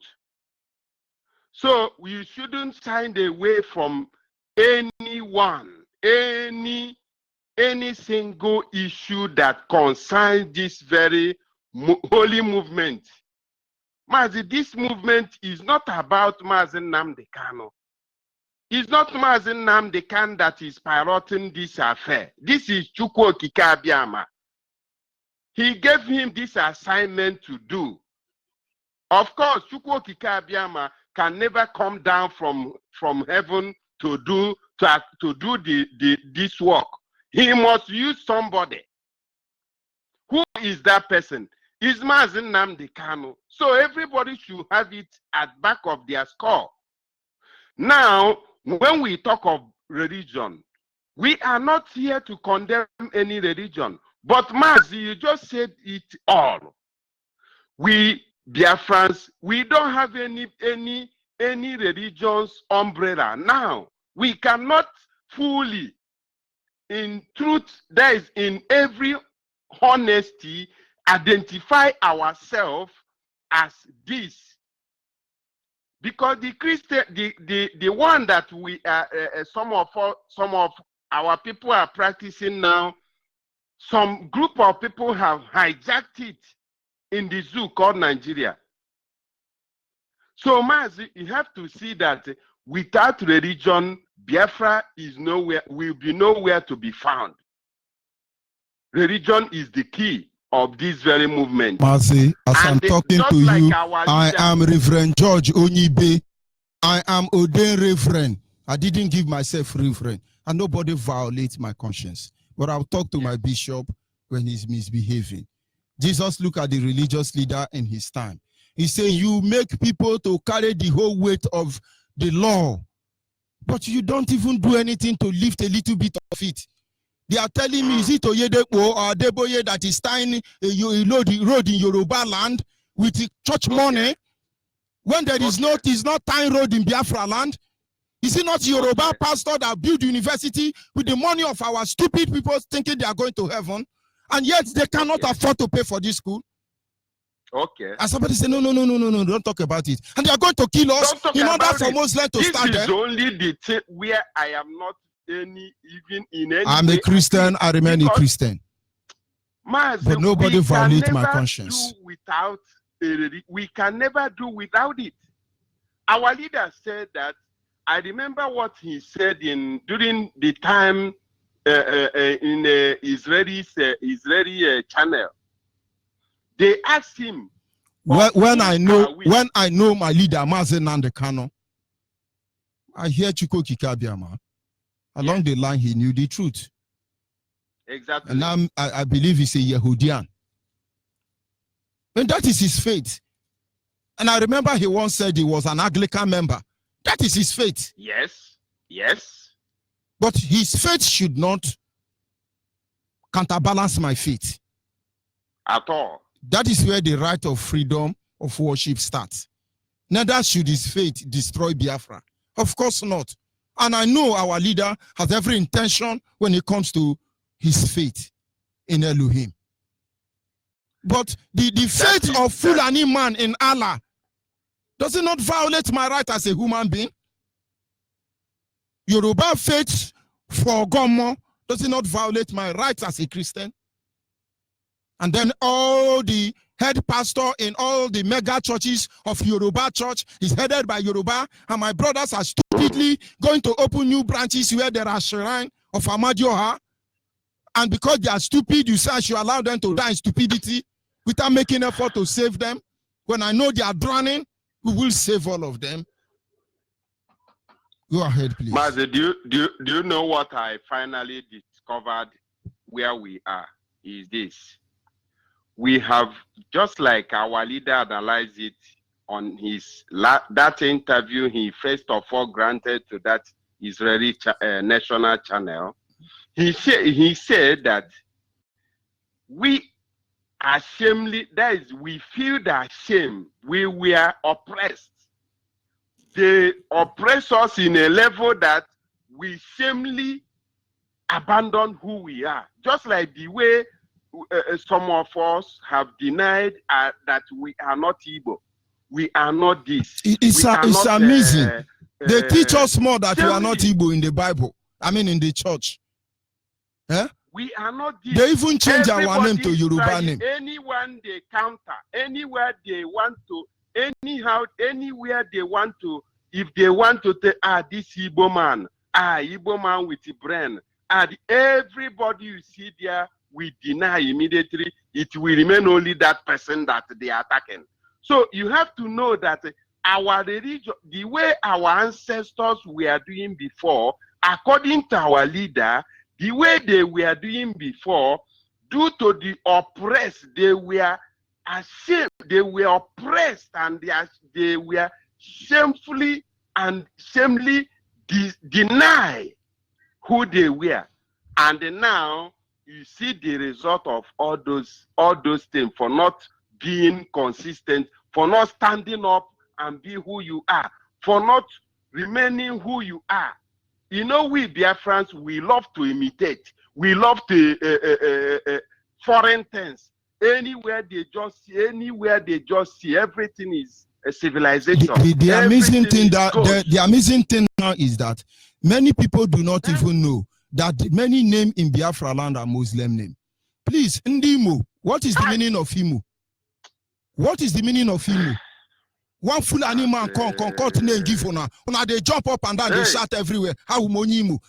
So we shouldn't shy away from anyone, any single issue that concerns this very holy movement. Mazi, this movement is not about Mazi Nnamdi Kanu. It's not Mazi Nnamdi Kanu that is piloting this affair. This is Chukwu Okike Abiama. He gave him this assignment to do. Of course, Chukwu Okike Abiama can never come down from heaven to do this work. He must use somebody. Who is that person? It's Mazi Nnamdi Kanu. So everybody should have it at back of their skull. Now, when we talk of religion, we are not here to condemn any religion. But Mazi, you just said it all. We Biafrans, we don't have any religion's umbrella. Now, we cannot fully, in truth, there is in every honesty, identify ourselves as this. Because the Christian, the one that we are, some of our people are practicing now, some group of people have hijacked it in the zoo called Nigeria. So, Mazi, you have to see that without religion, Biafra is nowhere, will be nowhere to be found. Religion is the key of this very movement. Mazi, as I'm talking to like you, I am Reverend George Onyibe. I am ordained Reverend. I didn't give myself Reverend, and nobody violates my conscience. But I'll talk to my bishop when he's misbehaving. Jesus looked at the religious leader in his time. He said, you make people to carry the whole weight of the law, but you don't even do anything to lift a little bit of it. They are telling me, is it Oyedepo or Adeboye that is tying the road in Yoruba land with the church money? When there is not time road in Biafra land? Is it not Yoruba pastor that built university with the money of our stupid people thinking they are going to heaven, and yet they cannot afford to pay for this school? Okay. And somebody say, no, don't talk about it. And they are going to kill us in order for Muslims to start there. This is only the thing where I am not even in any I'm a Christian, I remain a Christian. But nobody violates my conscience. We can never do without it. Our leader said that. I remember what he said during the time in Israeli channel. They asked him. When I know my leader Mazen Nandekano, I hear Chukwu Kikabiama. Along the line, he knew the truth. Exactly. And now I believe he's a Yehudian. And that is his faith. And I remember he once said he was an Anglican member. That is his faith. Yes, yes. But his faith should not counterbalance my faith. At all. That is where the right of freedom of worship starts. Neither should his faith destroy Biafra. Of course not. And I know our leader has every intention when it comes to his faith in Elohim. But the faith of Fulani man in Allah, does it not violate my right as a human being? Yoruba faith for Gomo, does it not violate my rights as a Christian? And then all the head pastor in all the mega churches of Yoruba church is headed by Yoruba, and my brothers are stupidly going to open new branches where there are shrine of Amadioha. And because they are stupid, you say I should allow them to die in stupidity without making effort to save them. When I know they are drowning, we will save all of them. Go ahead, please. Mazi, do you know what I finally discovered where we are? Is this. We have, just like our leader analyzed it on his that interview he first of all granted to that Israeli national channel. He said that we ashamedly, that is, we feel the shame. We were oppressed. They oppress us in a level that we shamefully abandon who we are. Just like the way some of us have denied that we are not Igbo. We are not this. It's amazing. They teach us more that we are not Igbo in the Bible. I mean in the church. Eh? We are not this. They even change our name to Yoruba name. Anyone they counter, anywhere they want to, anyhow, anywhere they want to, if they want to say, this Igbo man with the brain, everybody you see there, we deny immediately. It will remain only that person that they are attacking. So you have to know that our religion, the way our ancestors were doing before, according to our leader, the way they were doing before, due to the oppressed, they were ashamed, they were oppressed, and they were shamefully and shamefully deny who they were. And now you see the result of all those things, for not being consistent, for not standing up and be who you are, for not remaining who you are. You know, we Biafrans, we love to imitate. We love to foreign things. Anywhere they just see, everything is a civilization. The amazing thing the amazing thing now is that many people do not even know that many names in Biafra land are Muslim names. Please, Ndimo, what is the meaning of Imo? What is the meaning of Imo? One full animal cut name give on they jump up and down, they shout everywhere. How Monimo?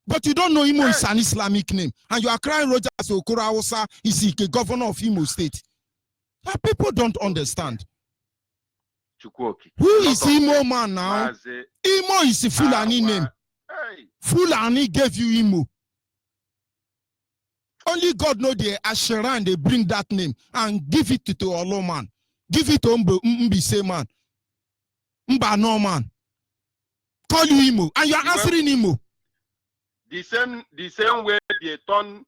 But you don't know Imo is an Islamic name, and you are crying Rogers Okoro Hausa is the governor of Imo State. But people don't understand. Who is Imo man now? Imo is a Fulani name. Fulani gave you Imo. Only God knows the Asheran, they bring that name and give it to Olo man. Give it to Mbise man. Mbano man. Call you Imo. And you are answering Imo. The same way they turn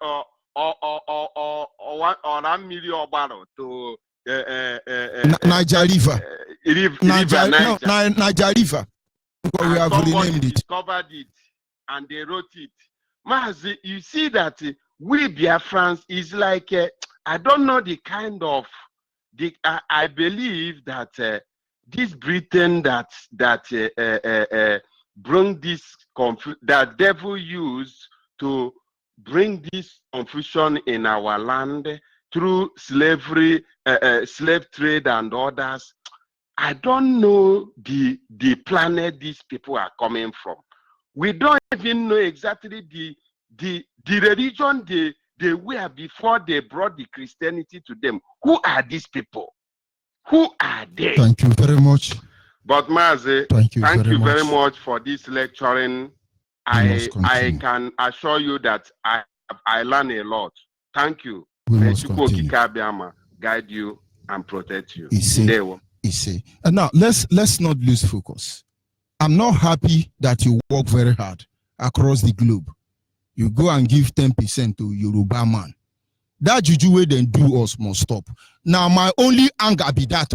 or 1 million barrel to Niger River. Niger. Niger River. Because we have renamed it. Discovered it and they wrote it. Mazi, you see that we Biafrans is like I don't know the kind of I believe that this Britain that bring this that devil used to bring this confusion in our land through slavery, slave trade and others. I don't know the planet these people are coming from. We don't even know exactly the religion they were before they brought the Christianity to them. Who are these people? Who are they? Thank you very much. But Mazi, thank you very much for this lecturing. I can assure you that I learn a lot. Thank you. We must continue. Guide you and protect you. And now let's not lose focus. I'm not happy that you work very hard across the globe. You go and give 10% to Yoruba man. That juju way then do us must stop. Now my only anger be that.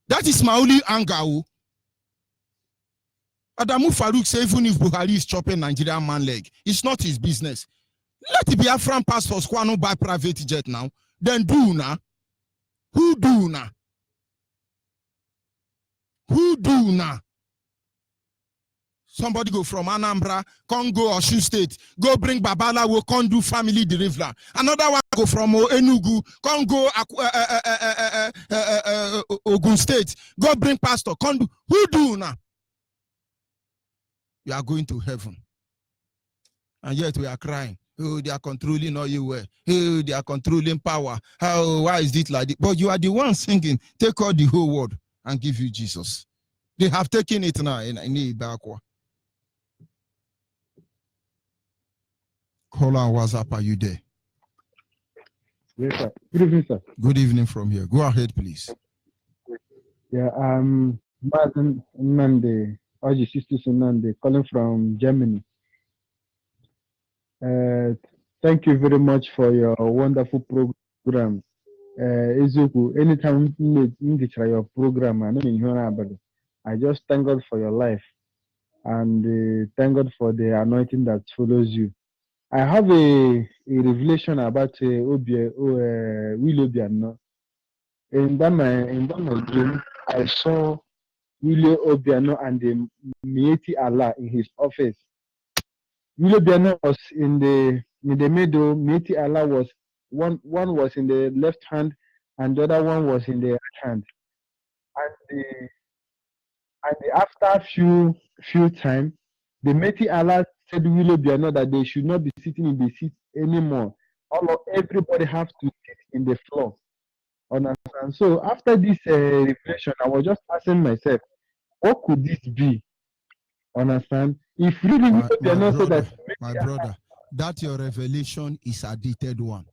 That is my only anger. Adamu Farouk say even if Buhari is chopping Nigerian man leg, it's not his business. Let it be a Afran passport, no buy private jet now. Then do now. Who do now? Who do now? Somebody go from Anambra, Congo or Osun State, go bring Babalawo, come do family delivery. Another one go from Enugu, Congo, Ogun State, go bring pastor, come do. Who do now? You are going to heaven. And yet we are crying. Oh, they are controlling all you were. Oh, they are controlling power. How? Why is it like this? But you are the one singing, take all the whole world and give you Jesus. They have taken it now in Ibakwa. Call on WhatsApp, are you there? Yes, sir. Good evening, sir. Good evening from here. Go ahead, please. Yeah, Mazen Nande, Oji Sisters Nande, calling from Germany. Thank you very much for your wonderful program. Ezuku, anytime you try your program, I just thank God for your life and thank God for the anointing that follows you. I have a revelation about Will Obiano. In that dream, I saw Will Obiano and the Mieti Allah in his office. Will Obiano was in the middle. Mieti Allah was one was in the left hand, and the other one was in the right hand. And after few time, the Mieti Allah said Will Obiano that they should not be sitting in the seat anymore. Everybody have to sit in the floor. Understand? So after this revelation, I was just asking myself, what could this be? Understand? If really Will Obiano said that, my brother, that your revelation is a dated one.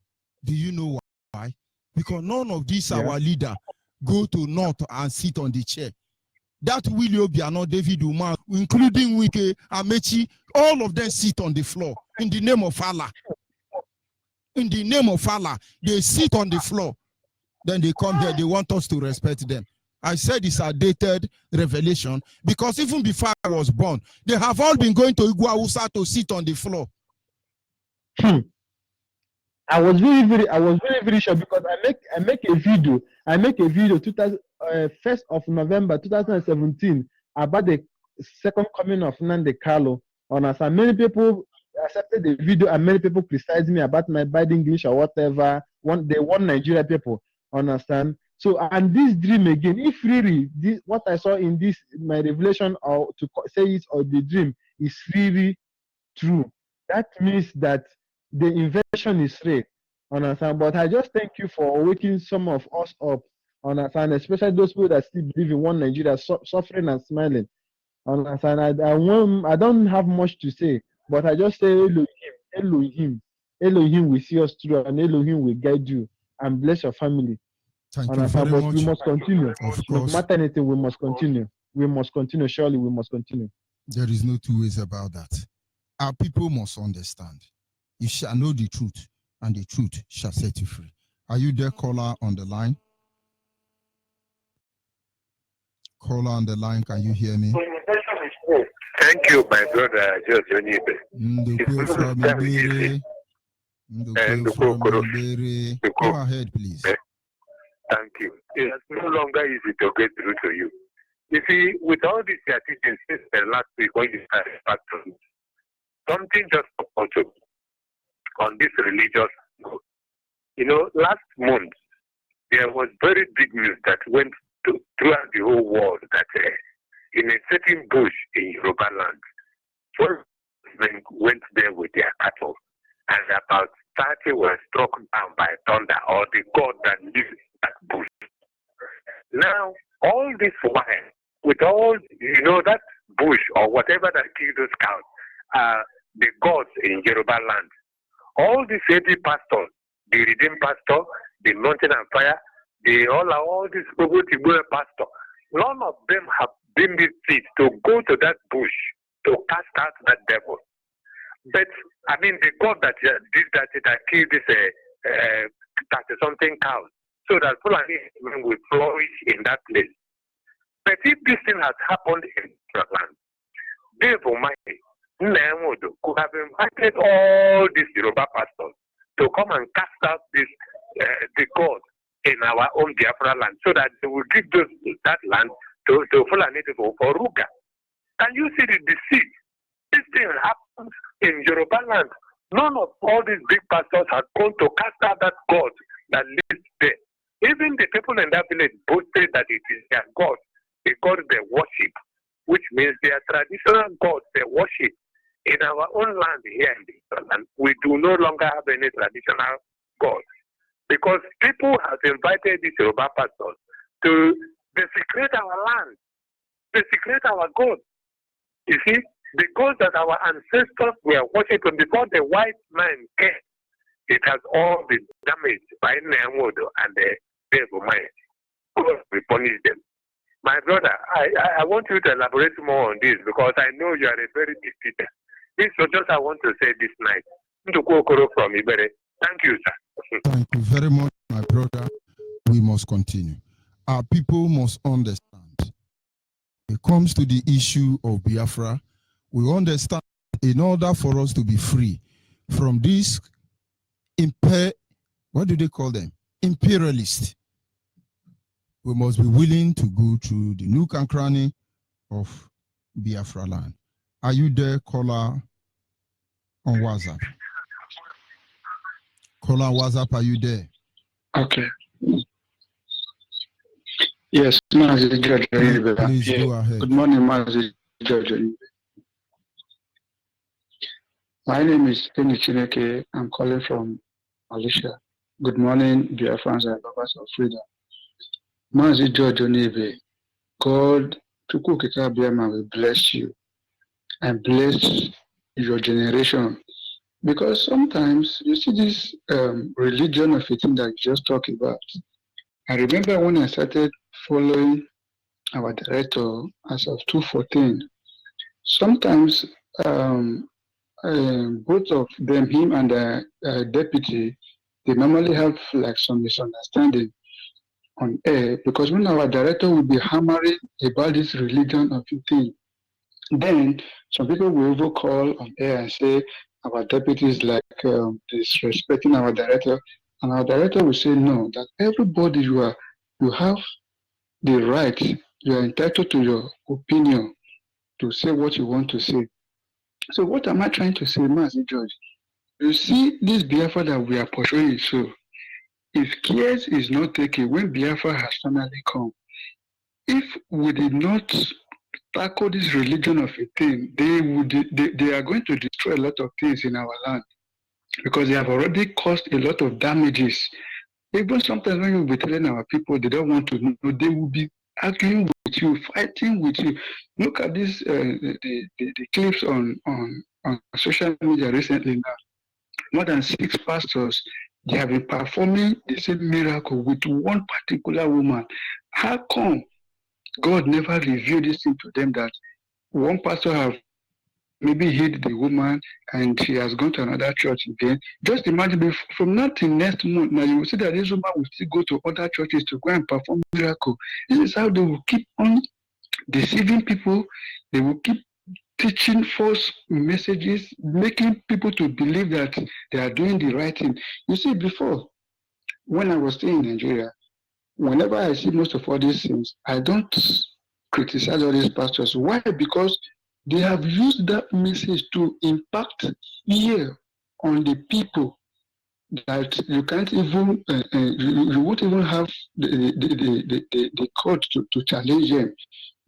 Do you know why? Because none of these our leader go to north and sit on the chair. That Will Obiano, David Umar, including Wike, Amechi, all of them sit on the floor in the name of Allah. In the name of Allah, they sit on the floor. Then they come here, they want us to respect them. I said it's a dated revelation because even before I was born, they have all been going to Iguausa to sit on the floor. I was very sure because I make a video 1st of November 2017 about the second coming of Nnamdi Kanu. Understand? Many people accepted the video and many people criticized me about my bad English or whatever. They want Nigeria people. Understand? So and this dream again, if really what I saw in this my revelation or to say it or the dream is really true, that means that the invention is real. Understand? But I just thank you for waking some of us up. Understand? Especially those people that still believe in one Nigeria, suffering and smiling. Understand? I don't have much to say, but I just say Elohim will see us through, and Elohim will guide you and bless your family. Thank you very much. We must continue. Of No course. matter anything, we must continue. We must continue. Surely we must continue. There is no two ways about that. Our people must understand. You shall know the truth, and the truth shall set you free. Are you there, caller on the line? Caller on the line, can you hear me? Thank you, my brother, George Onibe. Ndukwe from Ibere. Ndukwe from Ibere. Go ahead, please. Thank you. It's no longer easy to get through to you. You see, with all these teachings since the last week when you started back to something just occurred to me on this religious note. You know, last month there was very big news that went throughout the whole world that in a certain bush in Yoruba land, 12 men went there with their cattle, and about 30 were struck down by thunder or the god that lives in that bush. Now, all this while, with all, you know, that bush or whatever that killed those cows are the gods in Yoruba land. All these 80 pastors, the Redeemed Pastor, the Mountain and Fire, all these people, pastor, none of them have been fit to go to that bush to cast out that devil. But I mean, the God that did that killed this 30-something cows, so that Fulani will flourish in that place. But if this thing has happened in the land, Dave Almighty, Nnemodo could have invited all these Yoruba pastors to come and cast out this the God in our own Biafra land, so that they will give that land to Fulani people for Ruga. Can you see the deceit? This thing happens in Yoruba land. None of all these big pastors have gone to cast out that God that lives there. Even the people in that village boasted that it is their God, the God they worship, which means their traditional God they worship. In our own land here in the land, we do no longer have any traditional God, because people have invited these Yoruba pastors to desecrate our land, desecrate our God. You see, the God that our ancestors were worshiping before the white man came, it has all been damaged by Nnemodo and the devil mind. We punish them. My brother, I want you to elaborate more on this, because I know you are a very deep teacher. This is just I want to say this night. Ndukokoro from Ibere. Thank you, sir. Thank you very much, my brother. We must continue. Our people must understand. When it comes to the issue of Biafra, we understand in order for us to be free from this what do they call them? Imperialists. We must be willing to go through the nook and cranny of Biafra land. Are you there, caller on WhatsApp? Caller on WhatsApp, are you there? Okay. Yes, Mazi George. Please go ahead. Good morning, Mazi George. My name is Kenny Chineke. I'm calling from Malaysia. Good morning, dear friends and lovers of freedom. Mazi George Onibe, God, Tukukika Biama will bless you and bless your generation. Because sometimes you see this religion of a thing that you just talked about. I remember when I started following our director as of 2014, sometimes both of them, him and the deputy, they normally have like some misunderstanding on air, because when our director will be hammering about this religion of a thing, then some people will even call on air and say our deputy is like disrespecting our director, and our director will say no, that everybody you have the right, you are entitled to your opinion, to say what you want to say. So what am I trying to say, Master George? You see this Biafra that we are portraying, so if care is not taken when Biafra has finally come, if we did not tackle this religion of a thing, they are going to destroy a lot of things in our land, because they have already caused a lot of damages. Even sometimes when you be telling our people they don't want to know, they will be arguing with you, fighting with you. Look at this the clips on social media recently now. More than 6 pastors, they have been performing the same miracle with one particular woman. How come God never revealed this thing to them, that one pastor have maybe hit the woman and she has gone to another church again. Just imagine from now till next month, now you will see that this woman will still go to other churches to go and perform miracle. This is how they will keep on deceiving people. They will keep teaching false messages, making people to believe that they are doing the right thing. You see, before, when I was still in Nigeria, whenever I see most of all these things, I don't criticize all these pastors. Why? Because they have used that message to impact fear on the people that you can't even, you won't even have the court to challenge them.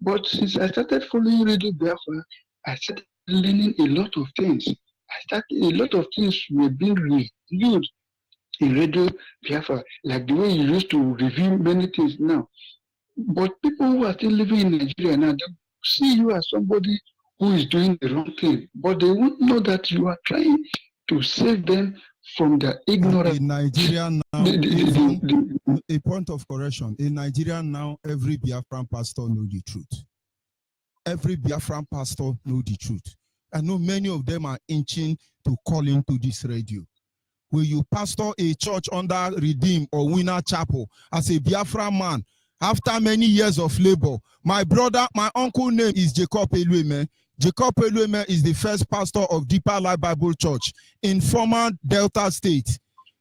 But since I started following Radio Biafra, I started learning a lot of things. A lot of things were being reviewed in Radio Biafra, like the way you used to review many things now. But people who are still living in Nigeria now, they see you as somebody who is doing the wrong thing, but they won't know that you are trying to save them from the ignorance. In Nigeria now, a point of correction. In Nigeria now, every Biafran pastor knows the truth. Every Biafran pastor knows the truth. I know many of them are inching to call into this radio. Will you pastor a church under Redeem or Winner Chapel as a Biafran man? After many years of labor, my uncle name is Jacob Elueme. Jacob Elueme is the first pastor of Deeper Life Bible Church in former Delta State.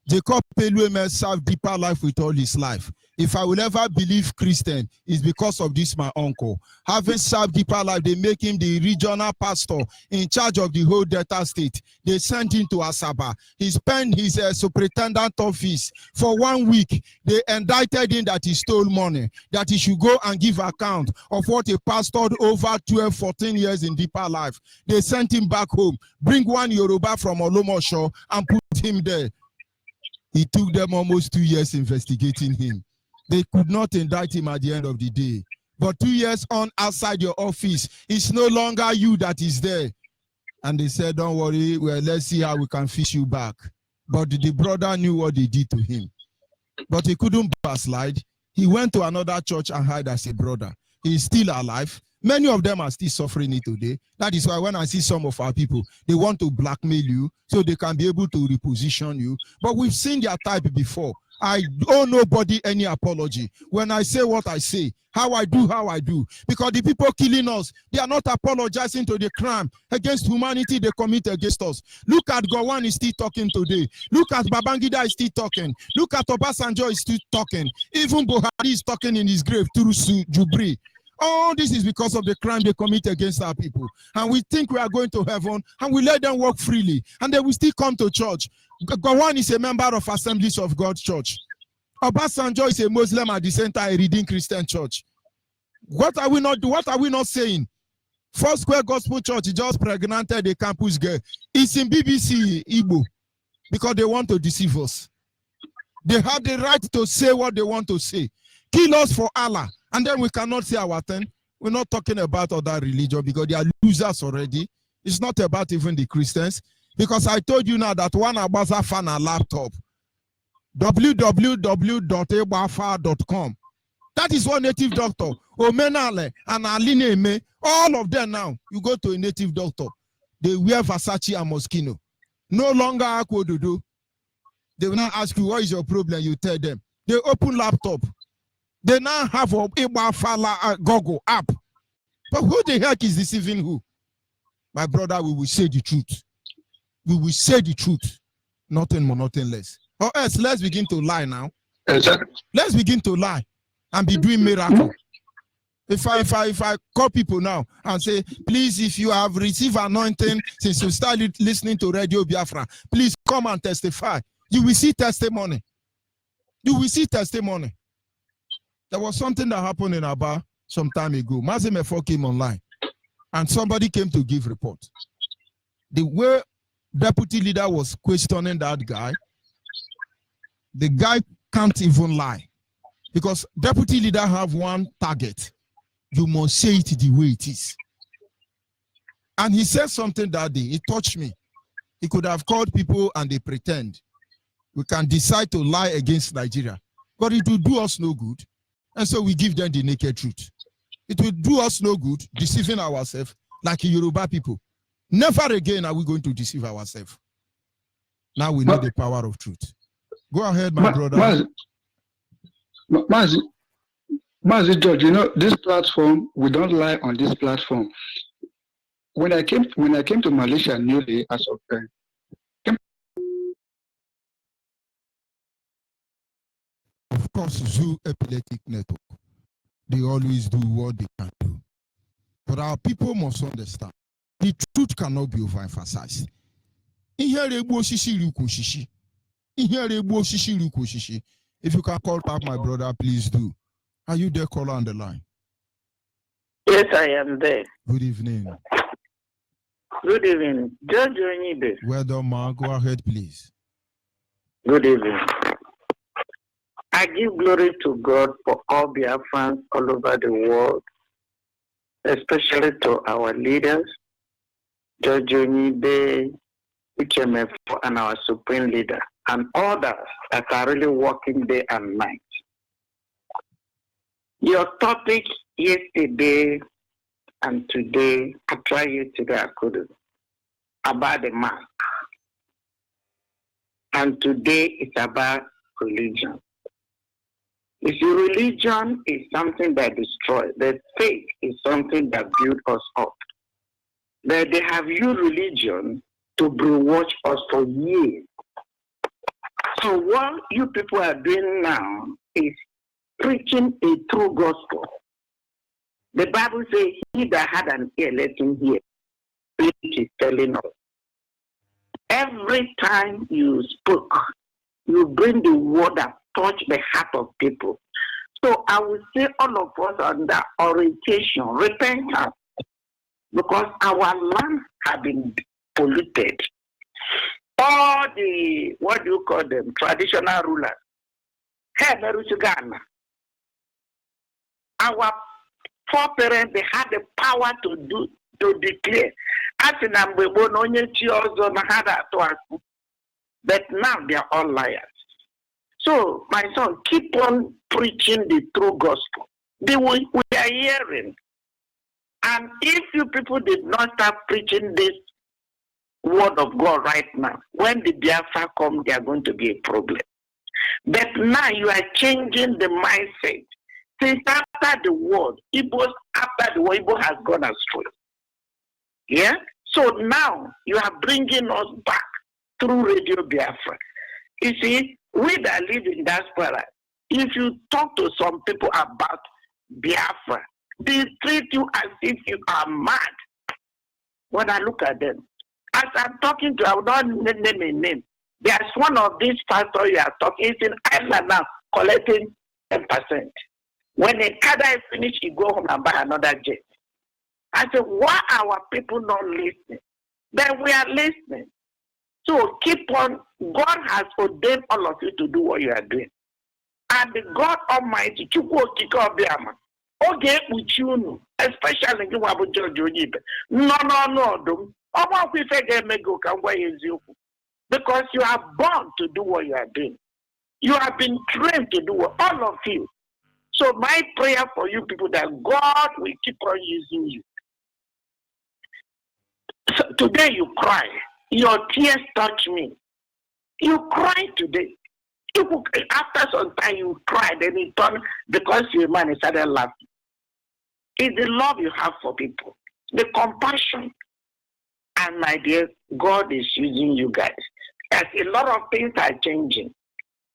Jacob Elueme served Deeper Life with all his life. If I will ever believe Christian, it's because of this, my uncle. Having served Deeper Life, they make him the regional pastor in charge of the whole Delta State. They sent him to Asaba. He spent his superintendent office for 1 week. They indicted him that he stole money, that he should go and give account of what he pastored over 12, 14 years in Deeper Life. They sent him back home, bring one Yoruba from Olomosho and put him there. It took them almost 2 years investigating him. They could not indict him at the end of the day. But 2 years on outside your office, it's no longer you that is there. And they said, don't worry, well, let's see how we can fish you back. But the brother knew what they did to him. But he couldn't backslide. He went to another church and hid as a brother. He's still alive. Many of them are still suffering it today. That is why when I see some of our people, they want to blackmail you so they can be able to reposition you. But we've seen their type before. I owe nobody any apology. When I say what I say, how I do. Because the people killing us, they are not apologizing to the crime against humanity they commit against us. Look at Gowon is still talking today. Look at Babangida is still talking. Look at Obasanjo is still talking. Even Buhari is talking in his grave through Jubri. All this is because of the crime they commit against our people. And we think we are going to heaven and we let them walk freely. And they will still come to church. Gowon is a member of Assemblies of God Church. Obasanjo is a Muslim at the center, a Redeemed Christian Church. What are we not saying? First Square Gospel Church just pregnanted a campus girl. It's in BBC Igbo because they want to deceive us. They have the right to say what they want to say. Kill us for Allah. And then we cannot say our thing. We're not talking about other religion because they are losers already. It's not about even the Christians. Because I told you now that one Abaza fan a laptop. www.ebafa.com. That is one native doctor. Omenale and Aline Eme. All of them now. You go to a native doctor. They wear Versace and Moschino. No longer Akwododo. They will not ask you what is your problem. You tell them. They open laptop. They now have a Ebafa Google app. But who the heck is deceiving who? My brother, we will say the truth. We will say the truth. Nothing more, nothing less. Or else, let's begin to lie now. Exactly. Let's begin to lie and be doing miracle. If I call people now and say, please, if you have received anointing since you started listening to Radio Biafra, please come and testify. You will see testimony. You will see testimony. There was something that happened in Aba some time ago. Mazemefo came online and somebody came to give report. The way deputy leader was questioning that guy, the guy can't even lie. Because deputy leader have one target. You must say it the way it is. And he said something that day. It touched me. He could have called people and they pretend. We can decide to lie against Nigeria. But it will do us no good. And so we give them the naked truth. It will do us no good deceiving ourselves like Yoruba people. Never again are we going to deceive ourselves. Now we know the power of truth. Go ahead, my brother. Mazi George, you know, this platform, we don't lie on this platform. When I came to Malaysia newly as of Of course, Zoo Epileptic Network, they always do what they can do. But our people must understand, the truth cannot be overemphasized. If you can call back my brother, please do. Are you there, caller on the line? Yes, I am there. Good evening. Good evening. Judge Onibe. Well done, ma. Go ahead, please. Good evening. I give glory to God for all Biafrans all over the world, especially to our leaders, Judge Onibe, Uchemefo, and our supreme leader, and others that are really working day and night. Your topic yesterday and today, I tried yesterday, I couldn't, about the mask. And today it's about religion. You see, religion is something that destroys. The faith is something that builds us up. But they have used religion to brainwash us for years. So what you people are doing now is preaching a true gospel. The Bible says, he that had an ear, let him hear. It is telling us. Every time you spoke, you bring the word that touch the heart of people. So I will say all of us under orientation, repentance, because our land has been polluted. All the, what do you call them, traditional rulers, our foreparents, they had the power to declare. But now they are all liars. So, my son, keep on preaching the true gospel. We are hearing. And if you people did not start preaching this word of God right now, when the Biafra come, they are going to be a problem. But now you are changing the mindset. Since after the war, after the war, Igbo has gone astray. Yeah? So now you are bringing us back through Radio Biafra. You see, we that live in diaspora, if you talk to some people about Biafra, they treat you as if you are mad. When I look at them, as I'm talking to, I will not name a name. There's one of these pastors you are talking, he's in Ireland now, collecting 10%. When the Kada is finished, he go home and buy another jet. I said, why are our people not listening? Then we are listening. So keep on. God has ordained all of you to do what you are doing. And the God Almighty, especially Judge Onibe. No. Because you are born to do what you are doing. You have been trained to do what, all of you. So my prayer for you people that God will keep on using you. So today you cry. Your tears touch me. You cry today. After some time you cry, then you turn because you're a man and started laughing. It's the love you have for people, the compassion. And my dear, God is using you guys. As a lot of things are changing.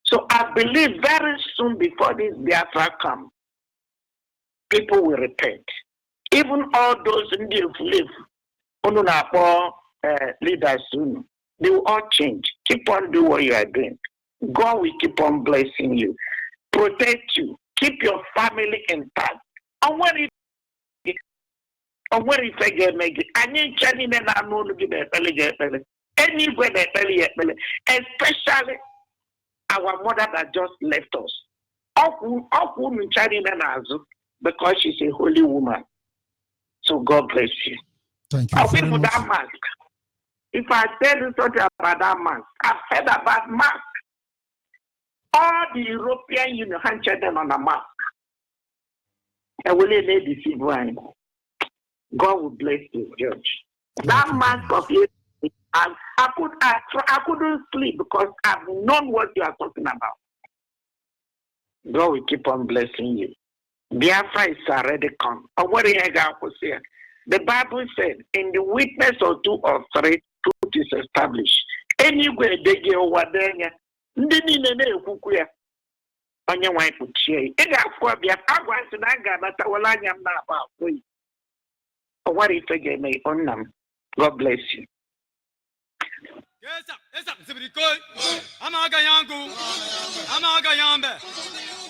So I believe very soon before this Biafra comes, people will repent. Even all those in the leaders soon, they will all change. Keep on doing what you are doing. God will keep on blessing you, protect you, keep your family intact. And when it especially our mother that just left us. Because she's a holy woman. So God bless you. Thank you very much. That mask. If I tell you something about that mask, I've heard about mask. All the European Union handed them on a mask. And will they deceive one? God will bless you, George. That month of year, I couldn't sleep because I've known what you are talking about. God will keep on blessing you. Biafra is already come. The Bible said, in the witness of 2 or 3, truth is established. Anywhere they get over there, onye nwa ipuchie ị ga-afọ bịa agwa nsị na aga abatawala anya m na-akpa akwa ọwara ife ga-eme nna m. God bless you. Yes, sibirikoi amaga yangu amaga yambe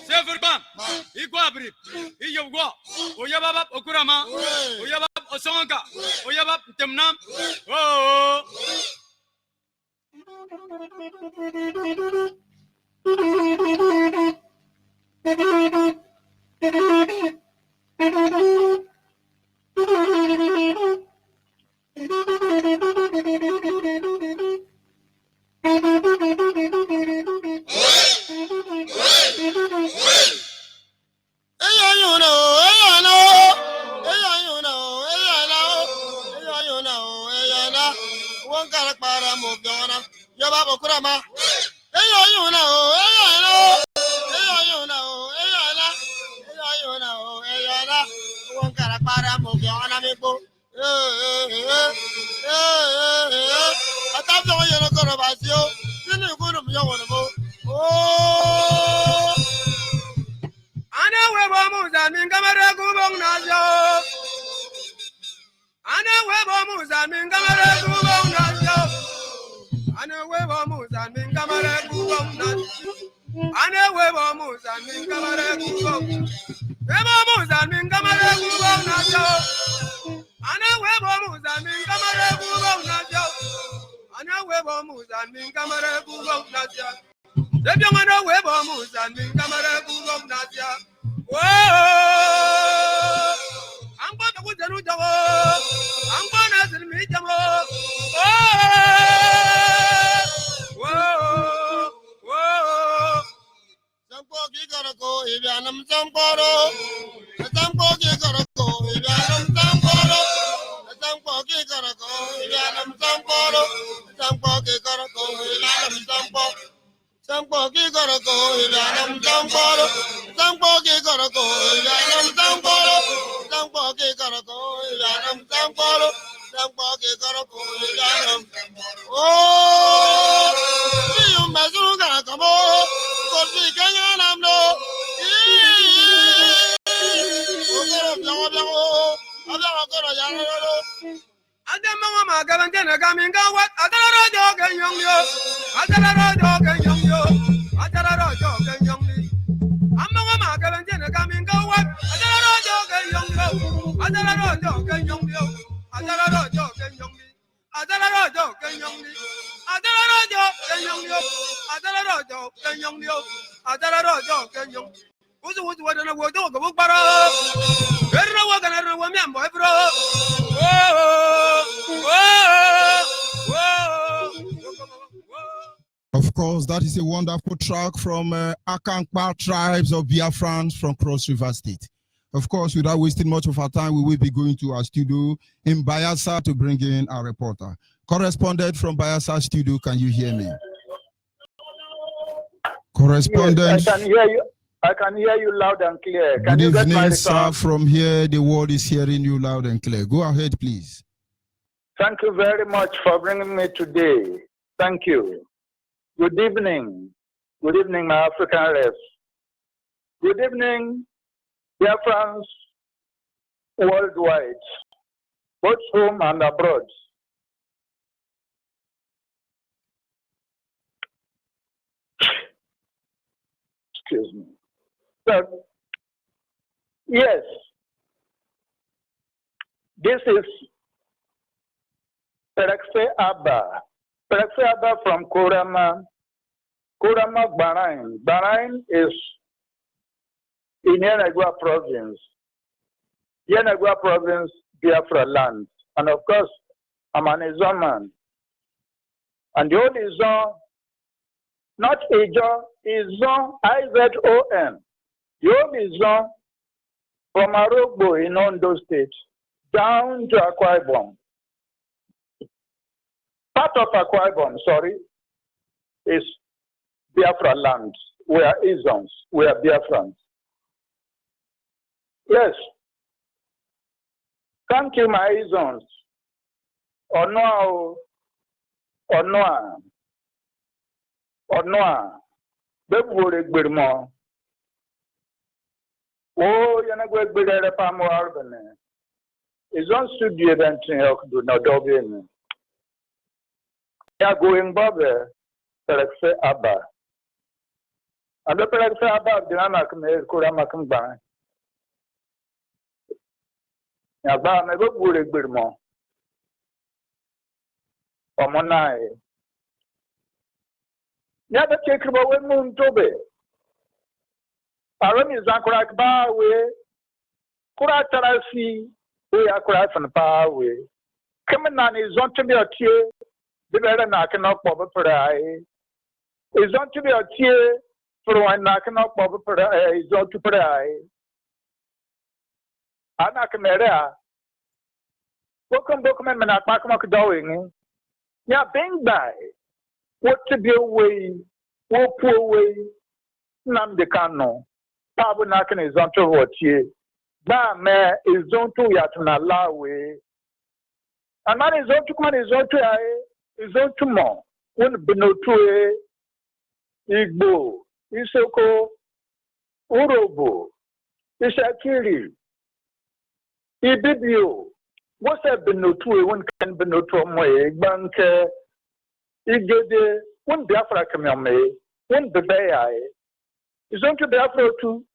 sefurbam ikwabri iyogwa oyabab okurama oyabab osonga oyabab temnam oh Of course, that is a wonderful track from Akankpa tribes of Biafrans from Cross River State. Of course, without wasting much of our time, we will be going to our studio in Bayelsa to bring in our reporter. Correspondent from Bayelsa studio, can you hear me? Correspondent. Yes, I can hear you. I can hear you loud and clear. Can Good you get my evening, sir. response? From here, the world is hearing you loud and clear. Go ahead, please. Thank you very much for bringing me today. Thank you. Good evening. Good evening, my African race. Good evening, dear friends worldwide, both home and abroad. Excuse me. But yes, this is Perekse Abba. Perekse Abba from Kurama, Bahrain. Bahrain is in Yenagoa province. Yenagoa province, Biafra land. And of course, I'm an Izon man. And the old Izon, not Ijo, Izon, I-Z-O-N. The old Izon from Arogbo in Ondo State down to Akwa Ibom. part of Akwa Ibom, is Biafra land. We are Izons. We are Biafrans. Yes. Thank you, my Izons. Onoa. Bebore Birmo. Oh, Yanagwe Bidere Pamo Arbane. Izon studio than do not dobin. They are going Bobber, Perexe Abba. And the Perexe Abba, Dinamak made Kuramakam Ban. Abba, never would a bit more. Omonai. Never take away Moon Tobe. Arami Zakrak Bawe, Kuratarasi, we are cry from the Bawe. Coming on is on to be a tear. The better knocking up Bobber Pray is on to be a tear for one knocking up Bobber Pray is on to pray. Anakamera. Welcome, Bookman, and Akmak doing. Ya bing by. What to be away, what poor way, none the cano. Pabu knocking is on to what ye. Ba me is on to Yatana Lawe. And man is on to come is on to I. Is on to more. Wouldn't be no two Igbo, Isoko, Urobo, Ishakiri, Ibibio. What's that been no two? One can be no two way. Banker, Igede, one Biafra Kamame, one Bebe. Is on to Biafra too.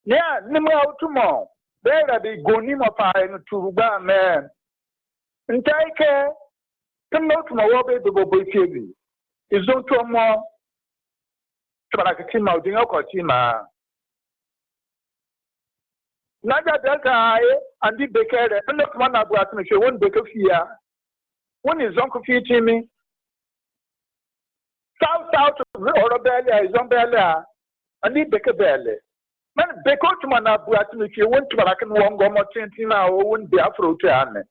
Yeah, Nima tomorrow. There be Gonima Pine to Ba man. And take care. Come out to my wabe the Bobo TV. Is on to more. Tabakatima, Dingokotima. Naga Delta, and the baker, and not one of what me one baker here. One is Uncle Fitimi. South of Orabella is on Bella, and the baker belly. Man, Beko to Manabuat, if you want to Barakan Wongo Motentina or won't be Afro Tiane.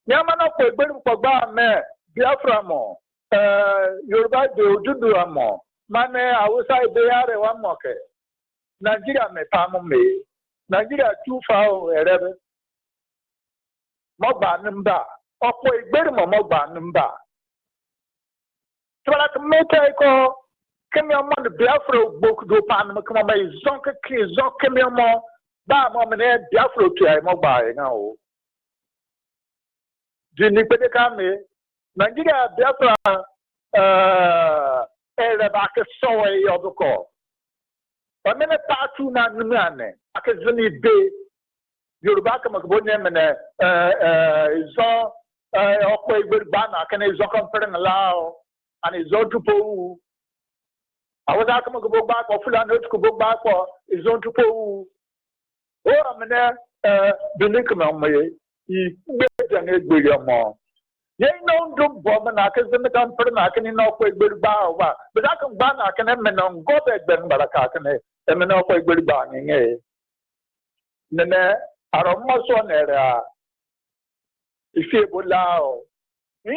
Yamana for Baba me, Biafra mo, Yoruba do Juduamo, Mane, I was I they are one mocker. Nigeria me pamo me, Nigeria too far, wherever. Moba Numba, or for a better Moba Numba. So like a metaco, come your mother Biafra book do Panama, come on, my Zonka Key, Zonka Mimo, Ba Momane, Biafra to a mobile now. Jinipedekame, Nigeria, Biafra, Elabaka Soy of the call. A minute tatu na Numane, Akazuni Bay, Yorubaka Macbonem and is all with Bana, can is all comparing allow, and is all to Pou. I was asking to go back or Fulano to go back or is on to Pou. Oh, I'm there, the Nicoman. He made a big more. Ye no do bomb I can come for I can enough with good bow, but I can ban I can have men on go back then, but I can't have enough with good banging, eh? Nene, I almost on there. If you would allow me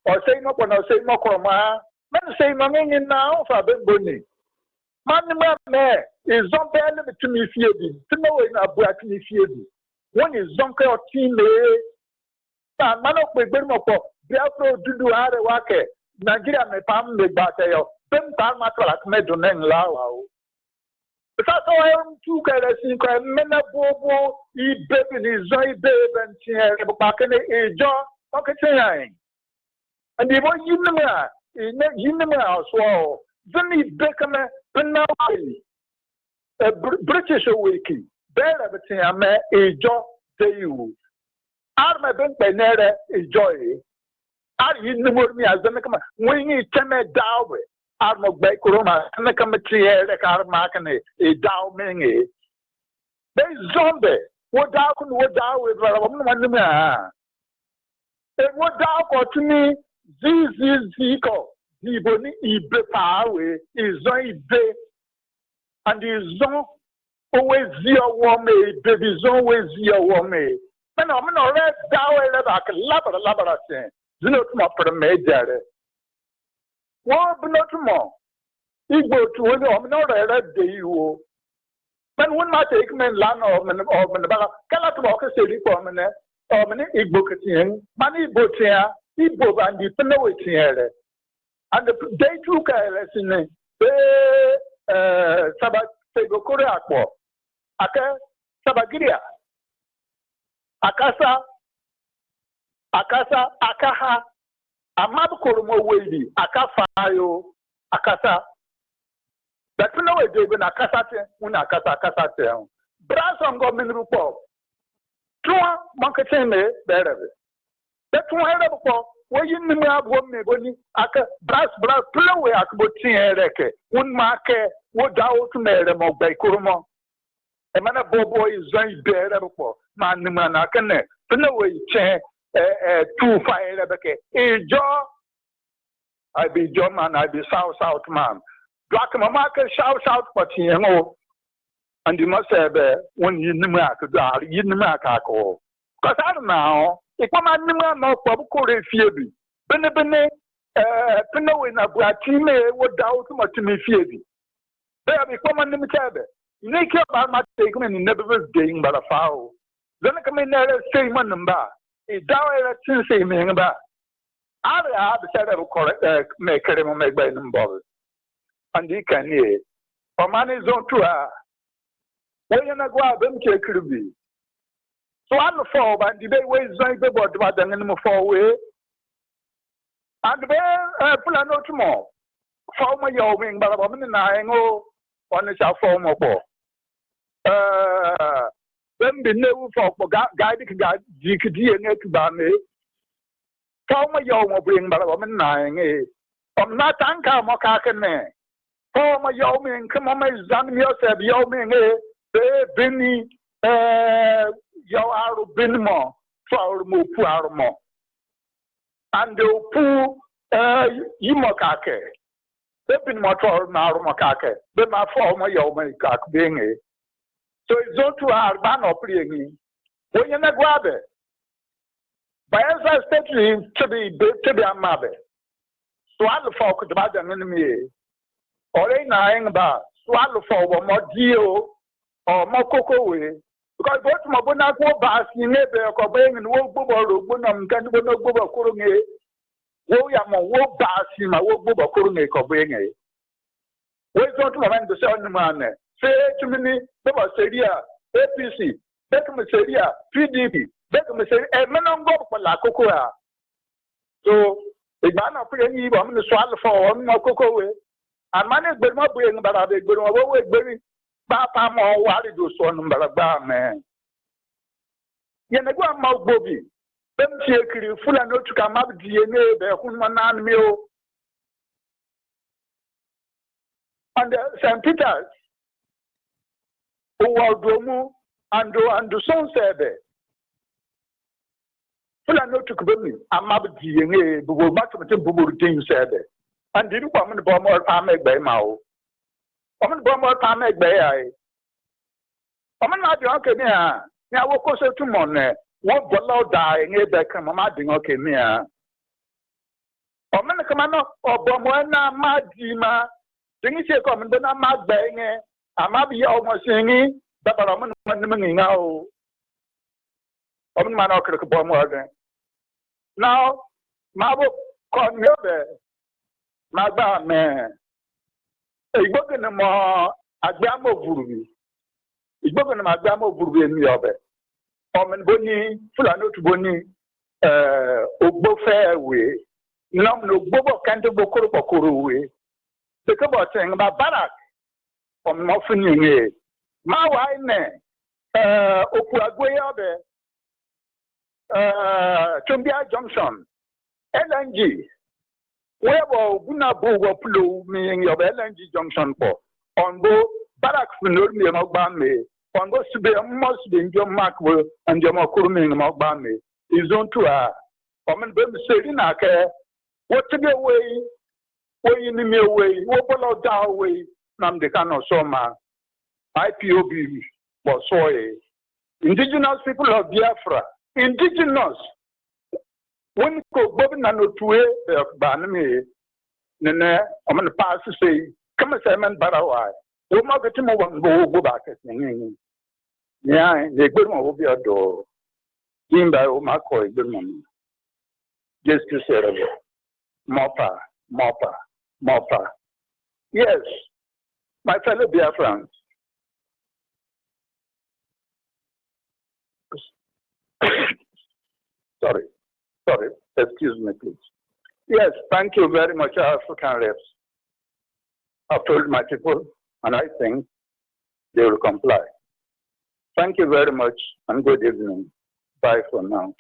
or say no one or say no chroma, men say my meaning now for a big bunny. Man, is on the to me feeding, to know in a black me feeding. One is Zonka or Team A. Man of the Birmoko, Biafra Dudu Arewake, Nigeria may palm the battle, Ben Palmatrak Medonen Lao. But that's all I am too careless, Mena Bobo, E. Baby, Zoe Babe, and Tia, Bakane, A. John, Okatayang. And the one you know, so then he become a British awakening. Better between a job to you. Arma been by Nera is joy. Are you the more me as the come when you come a down Arma by Corona and the come a tree like Armakane, a down ming. There's zombie. What down with Ramana? And what down for to me, this is Zico. The bony Ibe power is Zoe Bay and is Zon. Always your woman, baby's always your woman. And I'm not red down like a labrador. Zinotuma for the major. What not more? Igbo to one of no red day you. But one might take men land or Manabala, cannot walk a city for a minute, or many Igbo Katian, Mani Botia, Igbo and the Penowitiere. And the day took a lesson, Sabat Tego Koreakwa, Aka Sabagiria, Akasa, Akaha, Amabukurumo Wadi, Akafayo, Akasa. But no way they going to Akasate, Akasate. Brass government report. Tua marketing better. That's why I have when you have one me, Aka brass play away at Botin, one market, what doubt to marry them by Kurumo. A man of boy is very better for man, Manakane, play away chain, 2 fire, a jaw. I be German, I be South man. Black Mamaka shout for TMO, and you must have when you Nimaka. Because I don't know, if I'm not Pabuko Fiebi, Benebene, Pino in a Bratime would doubt much to me Fiebi. There become a limited. Make up my statement in never was getting but a foul. Then I come in there and say one number. It's down at Tuesday, man. About I have said I will correct, make him make by them bother. And he can hear. For man is on to her. When you go out, don't take it. So I'm the fall, but the day ways like the body, but then in the fall way. And the bear, pull a note more. For my yawing, but a woman and I go on the shall form of war. Then the new folk guided GKD and to Bammy. For my yaw will bring but a woman and I. I'm not anchor more cacken man. For my yawing, come on, examine yourself, yawing, Benny, Yaw Binmo, for move Puarmo. And the poo Yimokake. They've been more for Narumokake, but my former yawing cock being a. So it's not to our ban of playing. When you're not grab it. By as I said to him to be a mother. So I look for the bad enemy. Or ain't I about swallow for more deal or more cocoa way. Because what my bonnet will bask in neighbor or bang and walk bubble, Bunam can go no bubble curunge. William will bask him, I will bubble curunge or bang a. Wait not my man to sell the man. Say to me, Baba Seria, APC, Beckham Seria, PDP, Beckham Seria, and men on go for La Cocoa. So, the man of pretty woman to swallow for one more cocoa. And man is better bring but I be good away very Papa more what it do so number of bar man. Yen a go mouth bobby. Them take full and not to come up DNA, the Human meal. And St. Peter's, who are Domu and the son said, full and not to come in. I'm up DNA, but we'll match with the bubble team said. And did you come in the bomb or palm egg by mouth? I'm in the bomb or palm egg by eye. I'm not the okay near. Now, what goes to Monday? What below dying a beckham, I'm adding okay near. I'm in the command of Bomwana Madima. Things you come and then I'm not banging. I'm be almost singing, but I'm now. I'm not a bomb order. Now, my book called me over. My bad man. A book in the more a gram of Burby. A book in my gram of Burby in the other. Omen Bonnie, full of note Bonnie, Obo Fairway. No, Bobo can't go Kuru. The couple saying about Barak from Moffining. My wife, Okuagwe, Chumbia Junction, LNG. Where will Bunabu Waplu meaning your LNG junction for? On both Barak Funurmi and Obame, on both to be a must be in your Macwell and your Makurumi and Obame is on to her. Common Bem saying, I care. What to be away? Way in the mere way, what below down way, Nam de Cano Soma, IPOB was soy. Indigenous people of Biafra, indigenous. When go Bobby Nano Tue, Banami, Nene, I'm going to pass to say, come and say, man, Barawai. We'll not get him over and go back. Yeah, the good one will be a door. Jim by Omako, good money. Just to say, Mopper. Yes, my fellow Biafrans. Sorry, excuse me, please. Yes, thank you very much, African reps. I've told my people, and I think they will comply. Thank you very much, and good evening. Bye for now.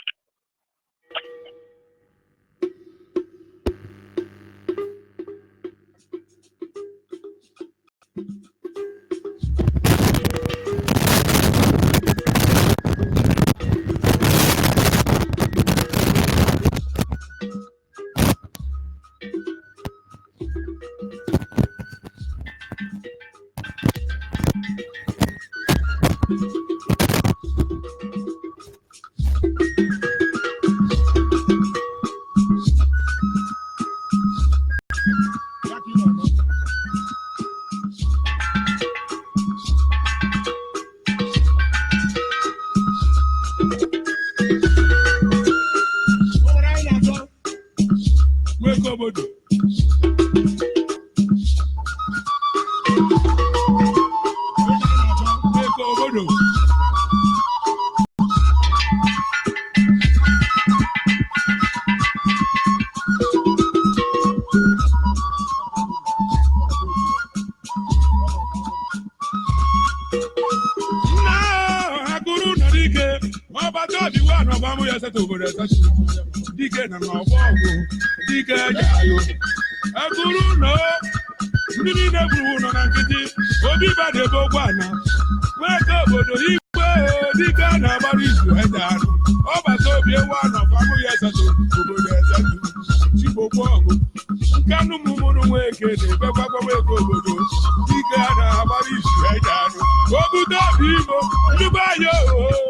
Obudo bibo, Dubayo.